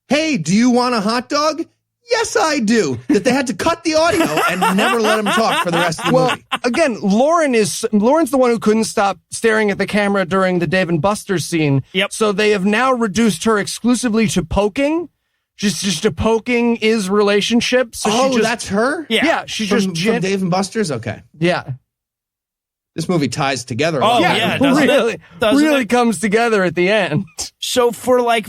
hey, do you want a hot dog? Yes, I do. That they had to cut the audio and never let him talk for the rest of the movie. Again, Lauren's the one who couldn't stop staring at the camera during the Dave and Buster's scene. Yep. So they have now reduced her exclusively to poking. Just a poking is relationship. So that's her? Yeah. She from Dave and Buster's? Okay. Yeah. This movie ties together. Oh, yeah. Really comes together at the end. So for I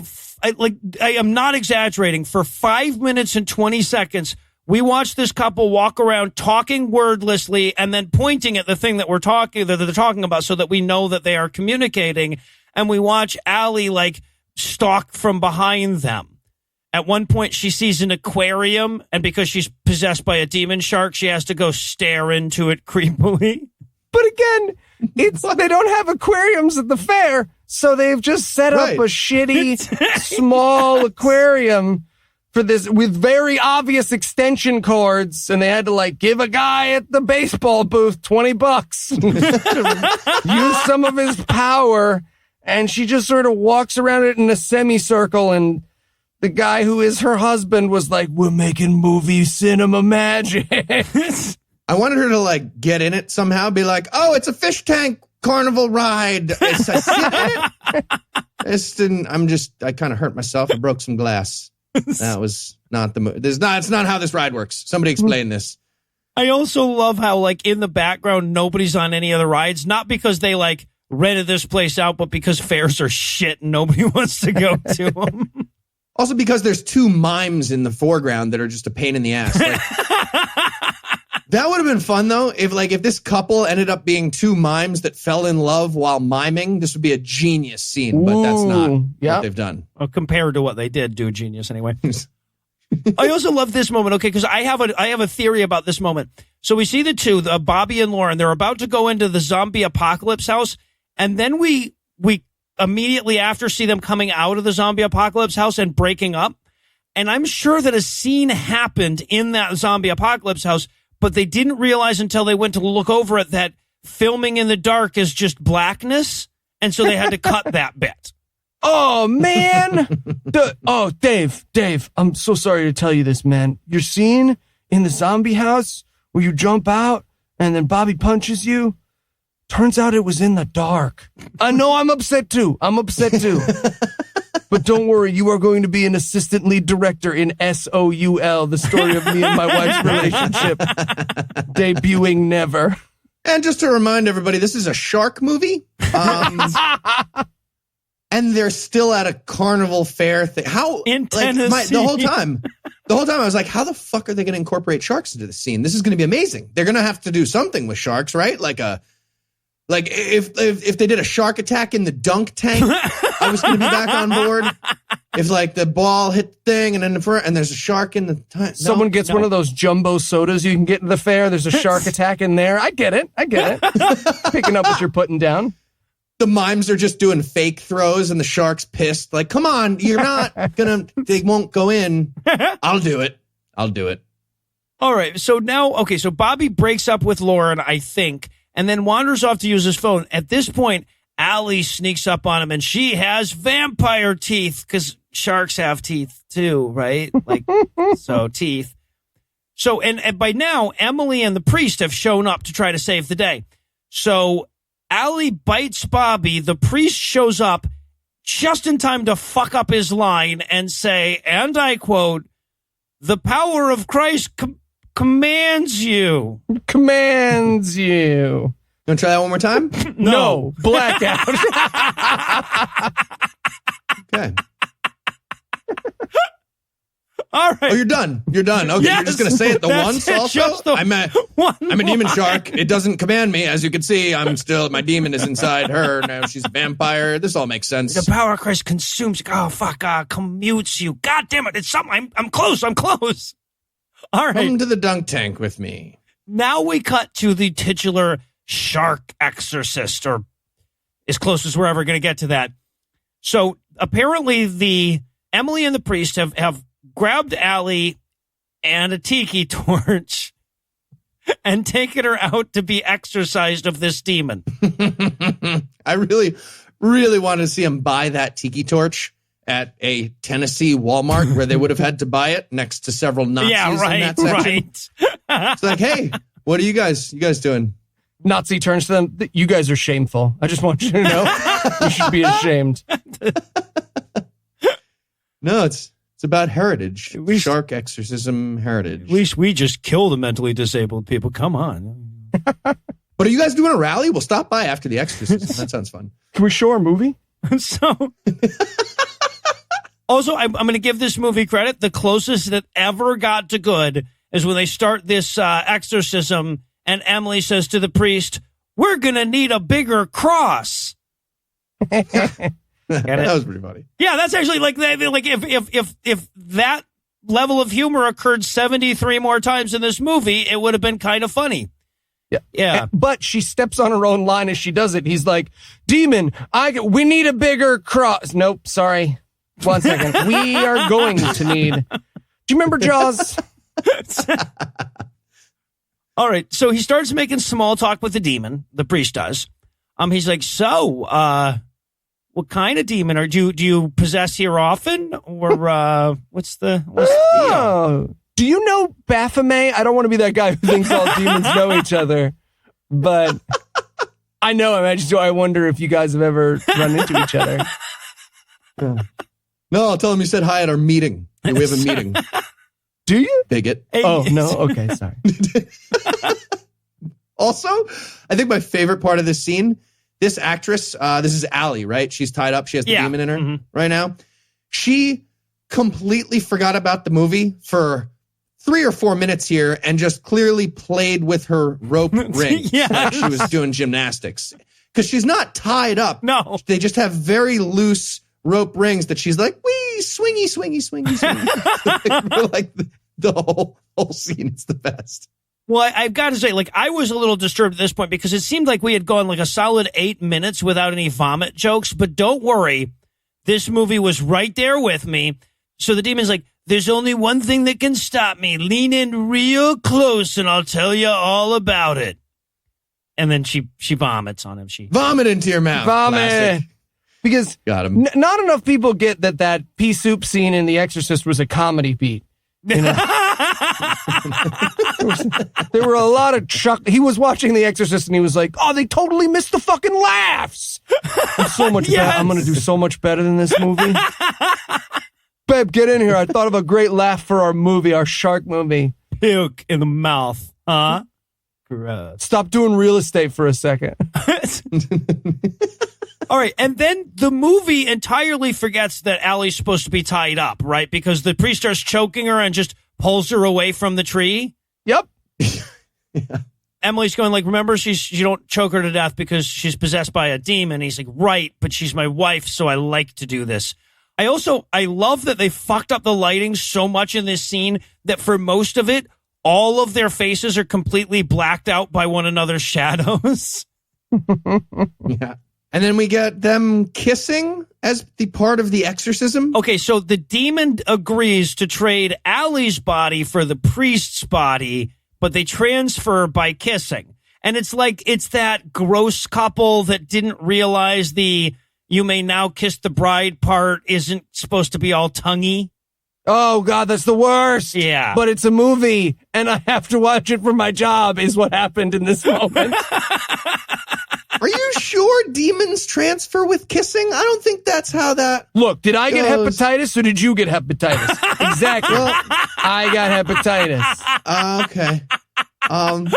am not exaggerating. For 5 minutes and 20 seconds, we watch this couple walk around talking wordlessly and then pointing at the thing that they're talking about so that we know that they are communicating. And we watch Allie stalk from behind them. At one point, she sees an aquarium, and because she's possessed by a demon shark, she has to go stare into it creepily. But again, they don't have aquariums at the fair, so they've just set up a shitty small aquarium for this with very obvious extension cords, and they had to give a guy at the baseball booth $20 to use some of his power, and she just sort of walks around it in a semicircle and the guy who is her husband was like, we're making movie cinema magic. I wanted her to like get in it somehow, be like, oh, it's a fish tank carnival ride. It's a I kind of hurt myself. I broke some glass. That was not the movie. It's not how this ride works. Somebody explain this. I also love how, like, in the background, nobody's on any of the rides, not because they, like, rented this place out, but because fares are shit and nobody wants to go to them. Also because there's two mimes in the foreground that are just a pain in the ass. Like, that would have been fun, though, if this couple ended up being two mimes that fell in love while miming. This would be a genius scene, but that's not what they've done. Well, compared to what they did, do genius anyway. I also love this moment, okay, because I have a theory about this moment. So we see the two, Bobby and Lauren, they're about to go into the zombie apocalypse house, and then we immediately after see them coming out of the zombie apocalypse house and breaking up. And I'm sure that a scene happened in that zombie apocalypse house, but they didn't realize until they went to look over it that filming in the dark is just blackness, and so they had to cut that bit. Oh, man. Dave, I'm so sorry to tell you this, man. Your scene in the zombie house where you jump out and then Bobby punches you, turns out it was in the dark. I know I'm upset too. But don't worry, you are going to be an assistant lead director in SOUL, the story of me and my wife's relationship, debuting never. And just to remind everybody, this is a shark movie. And they're still at a carnival fair thing. How in Tennessee? The whole time I was like, how the fuck are they going to incorporate sharks into the scene? This is going to be amazing. They're going to have to do something with sharks, right? Like if they did a shark attack in the dunk tank, I was going to be back on board. If like the ball hit the thing and there's a shark in the tank. Someone gets one of those jumbo sodas you can get in the fair. There's a shark attack in there. I get it. Picking up what you're putting down. The mimes are just doing fake throws and the shark's pissed. Like, come on, you're not they won't go in. I'll do it. All right. So now, so Bobby breaks up with Lauren, I think, and then wanders off to use his phone. At this point, Allie sneaks up on him and she has vampire teeth because sharks have teeth too, right? Like, so teeth. So, and by now, Emily and the priest have shown up to try to save the day. So Allie bites Bobby. The priest shows up just in time to fuck up his line and say, and I quote, "The power of Christ commands you." Commands you. You want to try that one more time? No. Blackout. Okay. All right. Oh, you're done. Okay, yes, you're just going to say it once also? I'm a demon more. shark. It doesn't command me. As you can see, my demon is inside her. Now she's a vampire. This all makes sense. The power of Christ consumes you. Oh, fuck. Commutes you. God damn it. It's something. I'm close. All right. Come to the dunk tank with me. Now we cut to the titular Shark Exorcist, or as close as we're ever going to get to that. So apparently the Emily and the priest have grabbed Allie and a tiki torch and taken her out to be exorcised of this demon. I really, really wanted to see him buy that tiki torch at a Tennessee Walmart where they would have had to buy it next to several Nazis in that section. Right. It's like, hey, what are you guys doing? Nazi turns to them. You guys are shameful. I just want you to know. You should be ashamed. No, it's about heritage. Shark exorcism heritage. At least we just kill the mentally disabled people. Come on. But are you guys doing a rally? We'll stop by after the exorcism. That sounds fun. Can we show our movie? So, also, I'm going to give this movie credit. The closest it ever got to good is when they start this exorcism, and Emily says to the priest, "We're going to need a bigger cross." That was pretty funny. Yeah, that's actually like if that level of humor occurred 73 more times in this movie, it would have been kind of funny. Yeah. But she steps on her own line as she does it. He's like, "Demon, we need a bigger cross." Nope, sorry. 1 second. We are going to need. Do you remember Jaws? All right, so he starts making small talk with the demon. The priest does. He's like, "So, What kind of demon are do you possess here often, or what's the deal? Oh, do you know Baphomet? I don't want to be that guy who thinks all demons know each other, but I know him. I wonder if you guys have ever run into each other. No, I'll tell him you said hi at our meeting. We have a meeting. Do you? Bigot. Oh, no? Okay, sorry. Also, I think my favorite part of this scene, this actress, this is Allie, right? She's tied up. She has the demon in her right now. She completely forgot about the movie for 3 or 4 minutes here and just clearly played with her rope ring like she was doing gymnastics. Because she's not tied up. No. They just have very loose rope rings that she's like, wee, swingy, swingy, swingy, swingy. Like the whole scene is the best. Well, I've got to say, like, I was a little disturbed at this point because it seemed like we had gone like a solid 8 minutes without any vomit jokes. But don't worry, this movie was right there with me. So the demon's like, there's only one thing that can stop me. Lean in real close and I'll tell you all about it. And then she vomits on him. She vomit into your mouth. Vomit. Classic. Because got him. Not enough people get that pea soup scene in The Exorcist was a comedy beat. You know? there were a lot of He was watching The Exorcist and he was like, oh, they totally missed the fucking laughs. I'm so much better. I'm going to do so much better than this movie. Babe, get in here. I thought of a great laugh for our movie, our shark movie. Puke in the mouth. Huh? Gross. Stop doing real estate for a second. All right, and then the movie entirely forgets that Allie's supposed to be tied up, right? Because the priest starts choking her and just pulls her away from the tree. Yep. Yeah. Emily's going like, remember, you don't choke her to death because she's possessed by a demon. He's like, right, but she's my wife, so I like to do this. I love that they fucked up the lighting so much in this scene that for most of it, all of their faces are completely blacked out by one another's shadows. Yeah. And then we get them kissing as the part of the exorcism. Okay, so the demon agrees to trade Allie's body for the priest's body, but they transfer by kissing. And it's like, it's that gross couple that didn't realize the you may now kiss the bride part isn't supposed to be all tonguey. Oh, God, that's the worst. Yeah. But it's a movie, and I have to watch it for my job, is what happened in this moment. Are you sure demons transfer with kissing? I don't think that's how that Look, did I get goes. hepatitis or did you get hepatitis? Exactly. Well, I got hepatitis. Okay.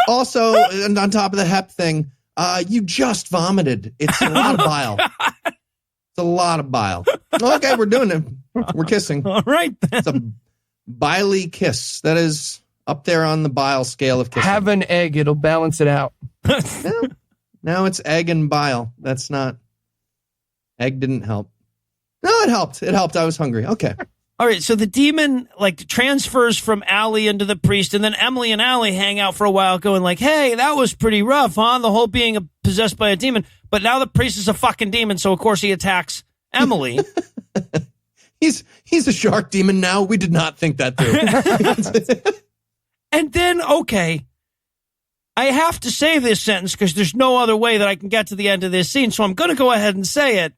Also, and on top of the hep thing, you just vomited. It's a lot of bile. It's a lot of bile. Okay, we're doing it. We're kissing. All right. It's a biley kiss. That is up there on the bile scale of kissing. Have an egg. It'll balance it out. Now it's egg and bile. That's not... Egg didn't help. No, it helped. It helped. I was hungry. Okay. All right, so the demon like transfers from Allie into the priest, and then Emily and Allie hang out for a while going like, hey, that was pretty rough, huh? The whole being possessed by a demon. But now the priest is a fucking demon, so of course he attacks Emily. He's a shark demon now. We did not think that through. And then, okay, I have to say this sentence because there's no other way that I can get to the end of this scene, so I'm going to go ahead and say it.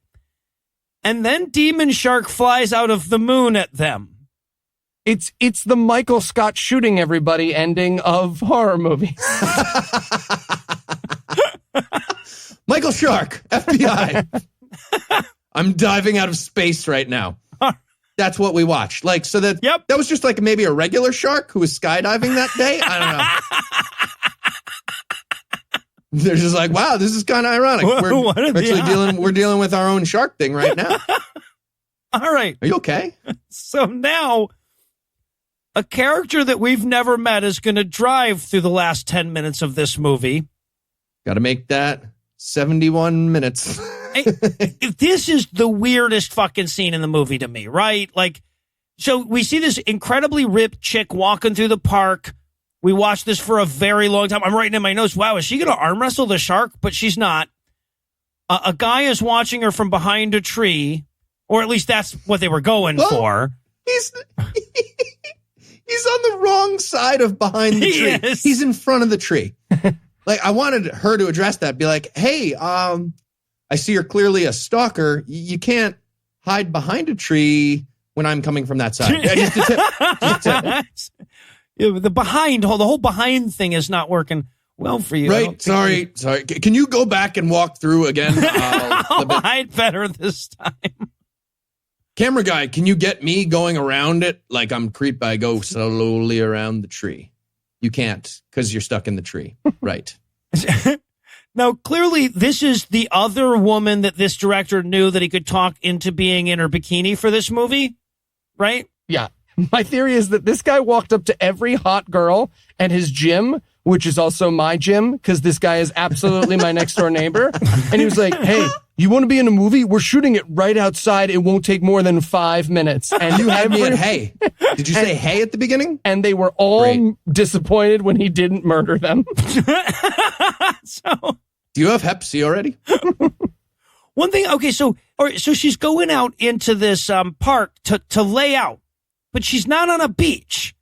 And then Demon Shark flies out of the moon at them. It's the Michael Scott shooting everybody ending of horror movies. Michael Shark, FBI. I'm diving out of space right now. That's what we watched. Like, so that that was just like maybe a regular shark who was skydiving that day. I don't know. They're just like, wow, this is kind of ironic. We're dealing with our own shark thing right now. All right. Are you okay? So now a character that we've never met is going to drive through the last 10 minutes of this movie. Got to make that 71 minutes. This is the weirdest fucking scene in the movie to me, right? Like, so we see this incredibly ripped chick walking through the park. We watched this for a very long time. I'm writing in my notes, wow, is she going to arm wrestle the shark? But she's not. A guy is watching her from behind a tree, or at least that's what they were going for. He's on the wrong side of behind the tree. Is. He's in front of the tree. Like, I wanted her to address that, be like, hey, I I see you're clearly a stalker. You can't hide behind a tree when I'm coming from that side. Yeah, just a tip. Just a tip. Yeah, the whole behind thing is not working well for you. Right. Sorry. Can you go back and walk through again? I'll hide better this time. Camera guy, can you get me going around it? Like I'm creeped. I go slowly around the tree. You can't because you're stuck in the tree. Right. Now, clearly, this is the other woman that this director knew that he could talk into being in her bikini for this movie, right? Yeah. My theory is that this guy walked up to every hot girl at his gym, which is also my gym, because this guy is absolutely my next door neighbor. And he was like, hey, you want to be in a movie? We're shooting it right outside. It won't take more than 5 minutes. And you had me at hey. Did you say hey at the beginning? And they were all disappointed when he didn't murder them. So, do you have Hep C already? One thing, okay, so she's going out into this park to lay out, but she's not on a beach,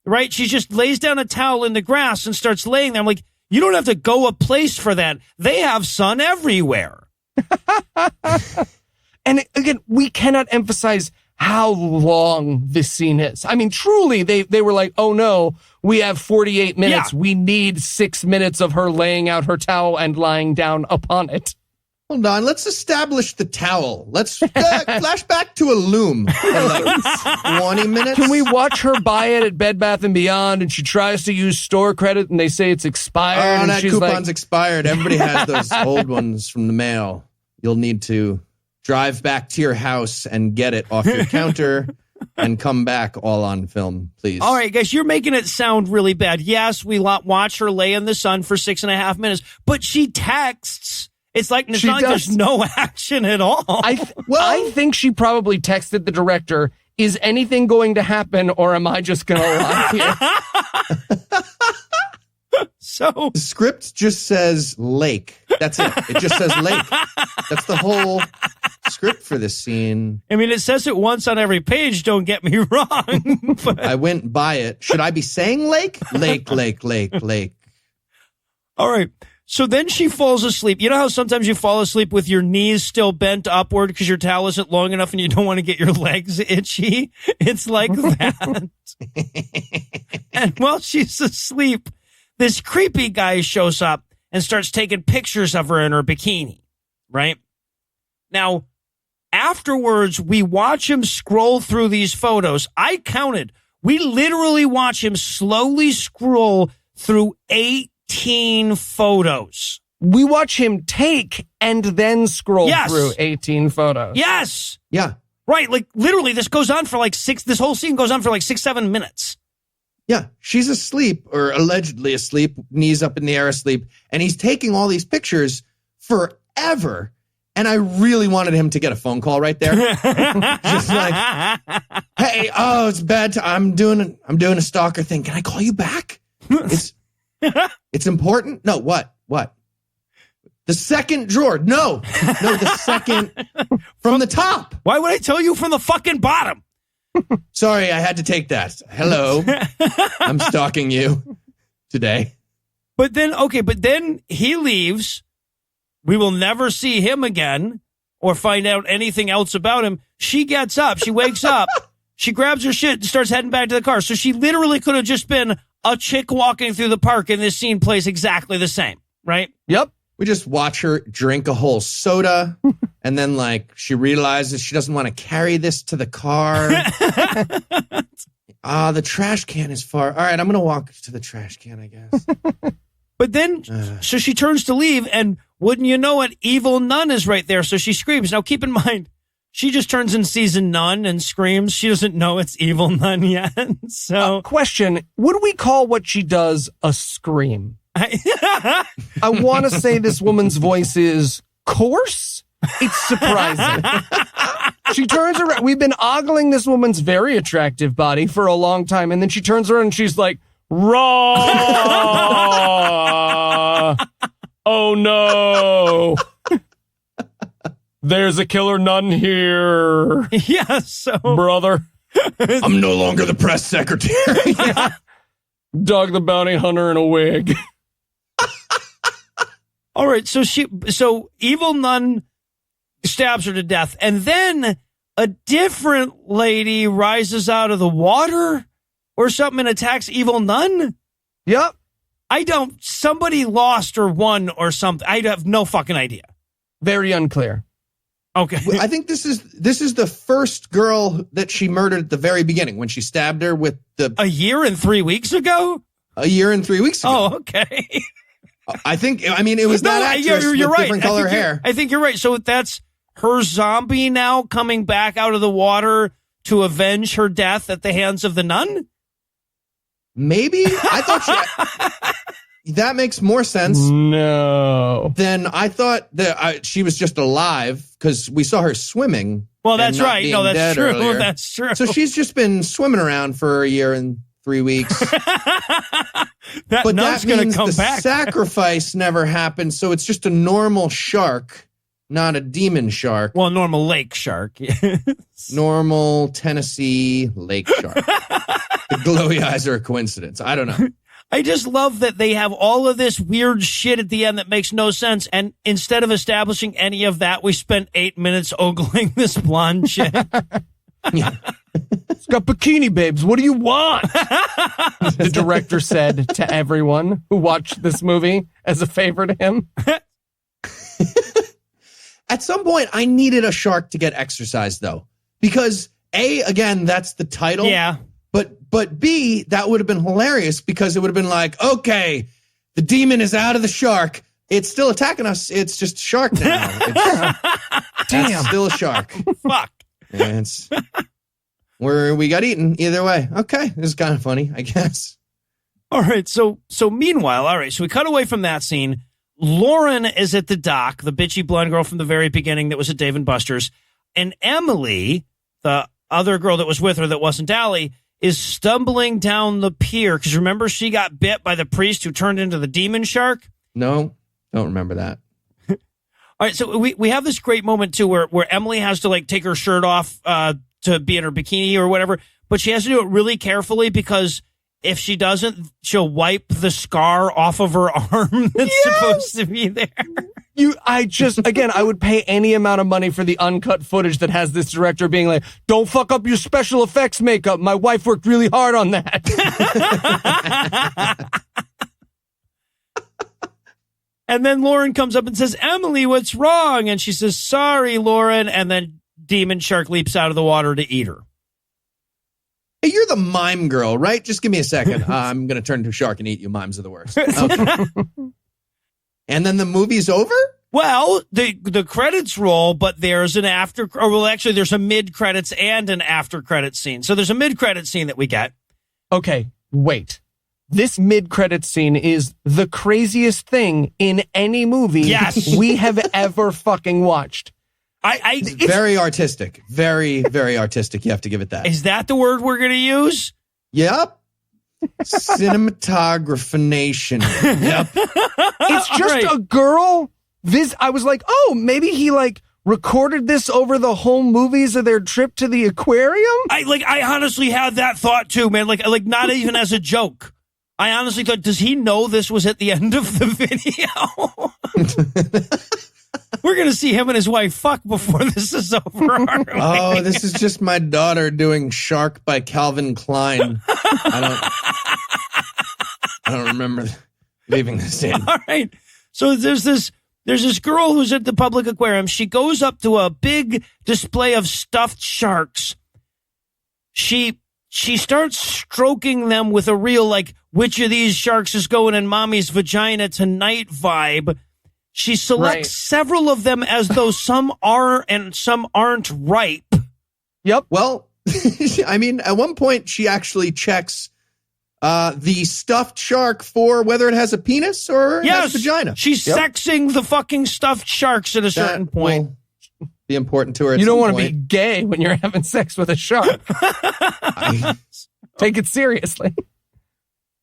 right? She just lays down a towel in the grass and starts laying there. I'm like, you don't have to go a place for that. They have sun everywhere. And again, we cannot emphasize how long this scene is. I mean, truly, they were like, oh no, we have 48 minutes. Yeah. We need 6 minutes of her laying out her towel and lying down upon it. Hold on, let's establish the towel. Let's flash back to a loom for like 20 minutes. Can we watch her buy it at Bed Bath & Beyond and she tries to use store credit and they say it's expired? Oh, and that she's coupon's expired. Everybody has those old ones from the mail. You'll need to drive back to your house and get it off your counter and come back all on film, please. All right, guys, you're making it sound really bad. Yes, we watch her lay in the sun for 6.5 minutes, but she texts. It's like, there's no action at all. I think she probably texted the director, is anything going to happen or am I just going to lie here? So the script just says lake. That's it. It just says lake. That's the whole script for this scene. I mean, it says it once on every page, don't get me wrong. But I went by it. Should I be saying lake? Lake, lake, lake, lake. All right. So then she falls asleep. You know how sometimes you fall asleep with your knees still bent upward because your towel isn't long enough and you don't want to get your legs itchy? It's like that. And while she's asleep, this creepy guy shows up and starts taking pictures of her in her bikini, right? Now, afterwards, we watch him scroll through these photos. I counted. We literally watch him slowly scroll through 18 photos. We watch him take and then scroll through 18 photos. Yes. Yeah. Right. Like literally this goes on for like this whole scene goes on for like 6-7 minutes. Yeah. She's asleep or allegedly asleep, knees up in the air asleep. And he's taking all these pictures forever. And I really wanted him to get a phone call right there. Just like, hey, it's bad. I'm doing a stalker thing. Can I call you back? It's important. No, what? The second drawer. No, the second from the top. Why would I tell you from the fucking bottom? Sorry, I had to take that. Hello. I'm stalking you today. But then he leaves. We will never see him again or find out anything else about him. She gets up. She wakes up. She grabs her shit and starts heading back to the car. So she literally could have just been a chick walking through the park, and this scene plays exactly the same, right? Yep. We just watch her drink a whole soda, and then, like, she realizes she doesn't want to carry this to the car. The trash can is far. All right, I'm going to walk to the trash can, I guess. But then, so she turns to leave, and wouldn't you know it, evil nun is right there, so she screams. Now, keep in mind, she just turns and sees a nun and screams. She doesn't know it's evil nun yet. So, question, would we call what she does a scream? I want to say this woman's voice is coarse. It's surprising. She turns around. We've been ogling this woman's very attractive body for a long time. And then she turns around and she's like, raw. Oh, no. There's a killer nun here. Yeah, so. Brother. I'm no longer the press secretary. Yeah. Dog the bounty hunter in a wig. All right, so evil nun stabs her to death. And then a different lady rises out of the water or something and attacks evil nun. Yep. Somebody lost or won or something. I have no fucking idea. Very unclear. Okay. I think this is the first girl that she murdered at the very beginning when she stabbed her with a year and 3 weeks ago? A year and 3 weeks ago. Oh, okay. It was that actress you're with right. different color hair. I think you're right. So that's her zombie now coming back out of the water to avenge her death at the hands of the nun? Maybe. I thought that makes more sense. No. Then I thought that she was just alive because we saw her swimming. Well, that's right. No, that's true. Earlier. That's true. So she's just been swimming around for a year and 3 weeks. But nun's going to come back. Sacrifice never happened, so it's just a normal shark, not a demon shark. Well, normal lake shark. Yes. Normal Tennessee lake shark. The glowy eyes are a coincidence. I don't know. I just love that they have all of this weird shit at the end that makes no sense. And instead of establishing any of that, we spent 8 minutes ogling this blonde chick. Yeah. It's got bikini babes. What do you want? The director said to everyone who watched this movie as a favor to him. At some point, I needed a shark to get exercised, though. Because, A, again, that's the title. Yeah. But B, that would have been hilarious because it would have been like, okay, the demon is out of the shark. It's still attacking us. It's just a shark now. Damn. That's still a shark. Fuck. And we got eaten either way. Okay, this is kind of funny, I guess. All right. So meanwhile, all right. So we cut away from that scene. Lauren is at the dock, the bitchy blonde girl from the very beginning that was at Dave & Buster's, and Emily, the other girl that was with her that wasn't Allie, is stumbling down the pier because remember she got bit by the priest who turned into the demon shark? No, don't remember that. All right, so we have this great moment too where Emily has to like take her shirt off to be in her bikini or whatever, but she has to do it really carefully because if she doesn't, she'll wipe the scar off of her arm that's supposed to be there. I would pay any amount of money for the uncut footage that has this director being like, don't fuck up your special effects makeup. My wife worked really hard on that. And then Lauren comes up and says, Emily, what's wrong? And she says, sorry, Lauren. And then demon shark leaps out of the water to eat her. Hey, you're the mime girl, right? Just give me a second. I'm going to turn into a shark and eat you. Mimes are the worst. Okay. And then the movie's over? Well, the credits roll, but there's an there's a mid-credits and an after-credits scene. So there's a mid-credits scene that we get. Okay, wait. This mid-credits scene is the craziest thing in any movie we have ever fucking watched. It's very artistic. Very, very artistic. You have to give it that. Is that the word we're going to use? Yep. Cinematographination. Yep. It's just a girl. I was like, oh, maybe he like recorded this over the home movies of their trip to the aquarium. I honestly had that thought too, man. Like not even as a joke. I honestly thought, does he know this was at the end of the video? We're going to see him and his wife fuck before this is over. Oh, this is just my daughter doing Shark by Calvin Klein. I don't remember leaving this in. All right. So there's this girl who's at the public aquarium. She goes up to a big display of stuffed sharks. She starts stroking them with a real, like, which of these sharks is going in mommy's vagina tonight vibe. She selects several of them as though some are and some aren't ripe. Yep. Well, I mean, at one point she actually checks the stuffed shark for whether it has a penis or it has a vagina. She's sexing the fucking stuffed sharks at a certain point. Will be important to her. You don't want to be gay when you're having sex with a shark. Take it seriously.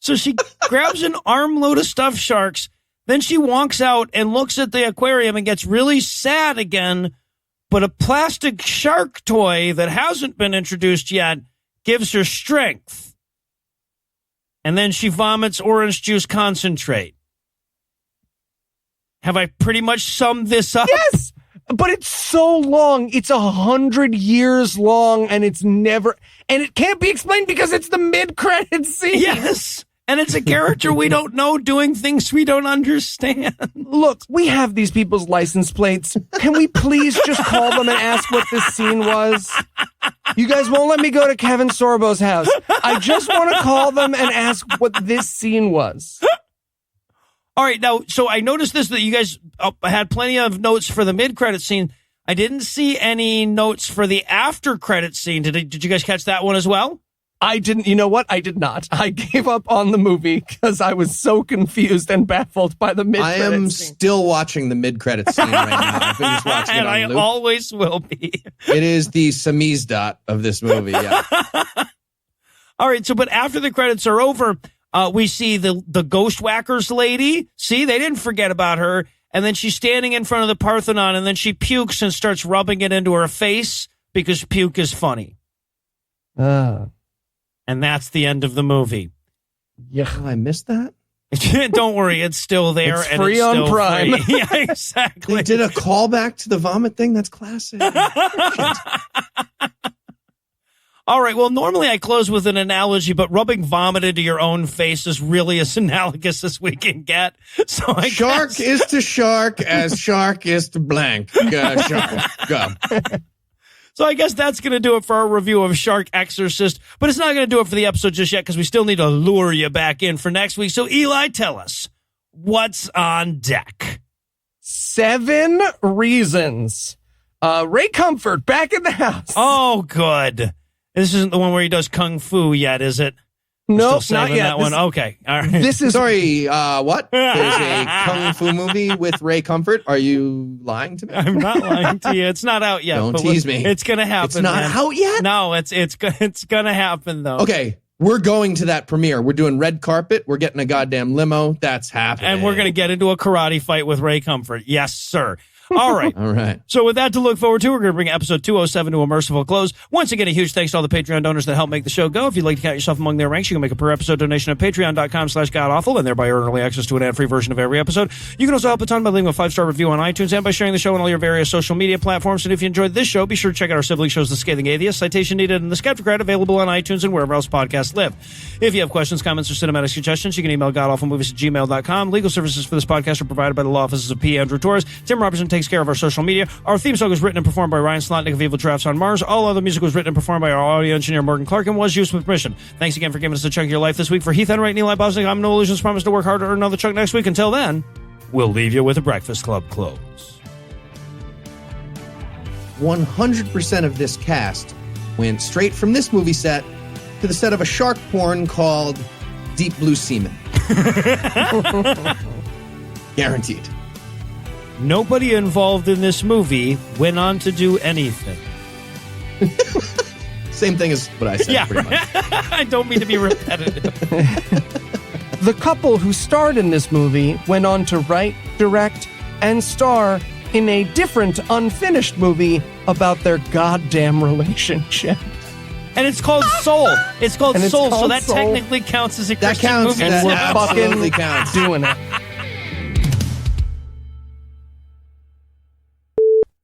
So she grabs an armload of stuffed sharks. Then she walks out and looks at the aquarium and gets really sad again. But a plastic shark toy that hasn't been introduced yet gives her strength. And then she vomits orange juice concentrate. Have I pretty much summed this up? Yes. But it's so long. It's 100 years long, and it's never, and it can't be explained because it's the mid-credits scene. Yes. And it's a character we don't know doing things we don't understand. Look, we have these people's license plates. Can we please just call them and ask what this scene was? You guys won't let me go to Kevin Sorbo's house. I just want to call them and ask what this scene was. All right, now, so I noticed this, that you guys had plenty of notes for the mid-credit scene. I didn't see any notes for the after-credit scene. Did you guys catch that one as well? I didn't. You know what? I did not. I gave up on the movie because I was so confused and baffled by the mid-credit I am scene. still watching the mid-credit scene right now. I've been just watching it And on I loop. always will be. It is the samizdat of this movie, yeah. All right, so but after the credits are over, we see the Ghost Whackers lady. See, they didn't forget about her. And then she's standing in front of the Parthenon, and then she pukes and starts rubbing it into her face because puke is funny. And that's the end of the movie. Yeah, Oh, I missed that? Don't worry, it's still there. It's and free it's on still Prime. free. Yeah, exactly. They did a callback to the vomit thing? That's classic. All right, well, normally I close with an analogy, but rubbing vomit into your own face is really as analogous as we can get. So I Shark guess, is to shark as shark is to blank. Shark. Go. so I guess that's going to do it for our review of Shark Exorcist, but it's not going to do it for the episode just yet because we still need to lure you back in for next week. So Eli, tell us, what's on deck? 7 reasons. Ray Comfort back in the house. Oh, good. This isn't the one where he does kung fu yet, is it? Nope, Still not saving yet. that one. Okay, all right. This is Sorry, what? There's a kung fu movie with Ray Comfort. Are you lying to me? I'm not lying to you. It's not out yet. Don't but tease me. It's gonna happen. It's not man. out yet? No, it's gonna happen though. Okay, we're going to that premiere. We're doing red carpet. We're getting a goddamn limo. That's happening. And we're gonna get into a karate fight with Ray Comfort. Yes, sir. All right. All right. So with that to look forward to, we're going to bring episode 207 to a merciful close. Once again, a huge thanks to all the Patreon donors that help make the show go. If you'd like to count yourself among their ranks, you can make a per episode donation at patreon.com/godawful and thereby earn early access to an ad-free version of every episode. You can also help a ton by leaving a 5-star review on iTunes and by sharing the show on all your various social media platforms. And if you enjoyed this show, be sure to check out our sibling shows, The Scathing Atheist, Citation Needed, and The Skeptocrat, available on iTunes and wherever else podcasts live. If you have questions, comments, or cinematic suggestions, you can email godawfulmovies@gmail.com. Legal services for this podcast are provided by the law offices of P. Andrew Torres. Tim Robertson takes care of our social media. Our theme song was written and performed by Ryan Slotnick of Evil Drafts on Mars. All other music was written and performed by our audio engineer Morgan Clark and was used with permission. Thanks again for giving us a chunk of your life this week. For Heath Enright and Eli Bosnick, I'm No Illusions. Promise to work hard to earn another chunk next week. Until then, we'll leave you with a Breakfast Club close. 100% of this cast went straight from this movie set to the set of a shark porn called Deep Blue Seaman. Guaranteed. Nobody involved in this movie went on to do anything. Same thing as what I said, pretty much. I don't mean to be repetitive. the couple who starred in this movie went on to write, direct, and star in a different unfinished movie about their goddamn relationship. And it's called Soul. It's called And it's Soul, so called that Soul. technically counts as a That Christian counts. movie. And That we're absolutely fucking counts. doing it.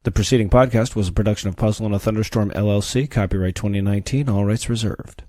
The preceding podcast was a production of Puzzle and a Thunderstorm, LLC. Copyright 2019. All rights reserved.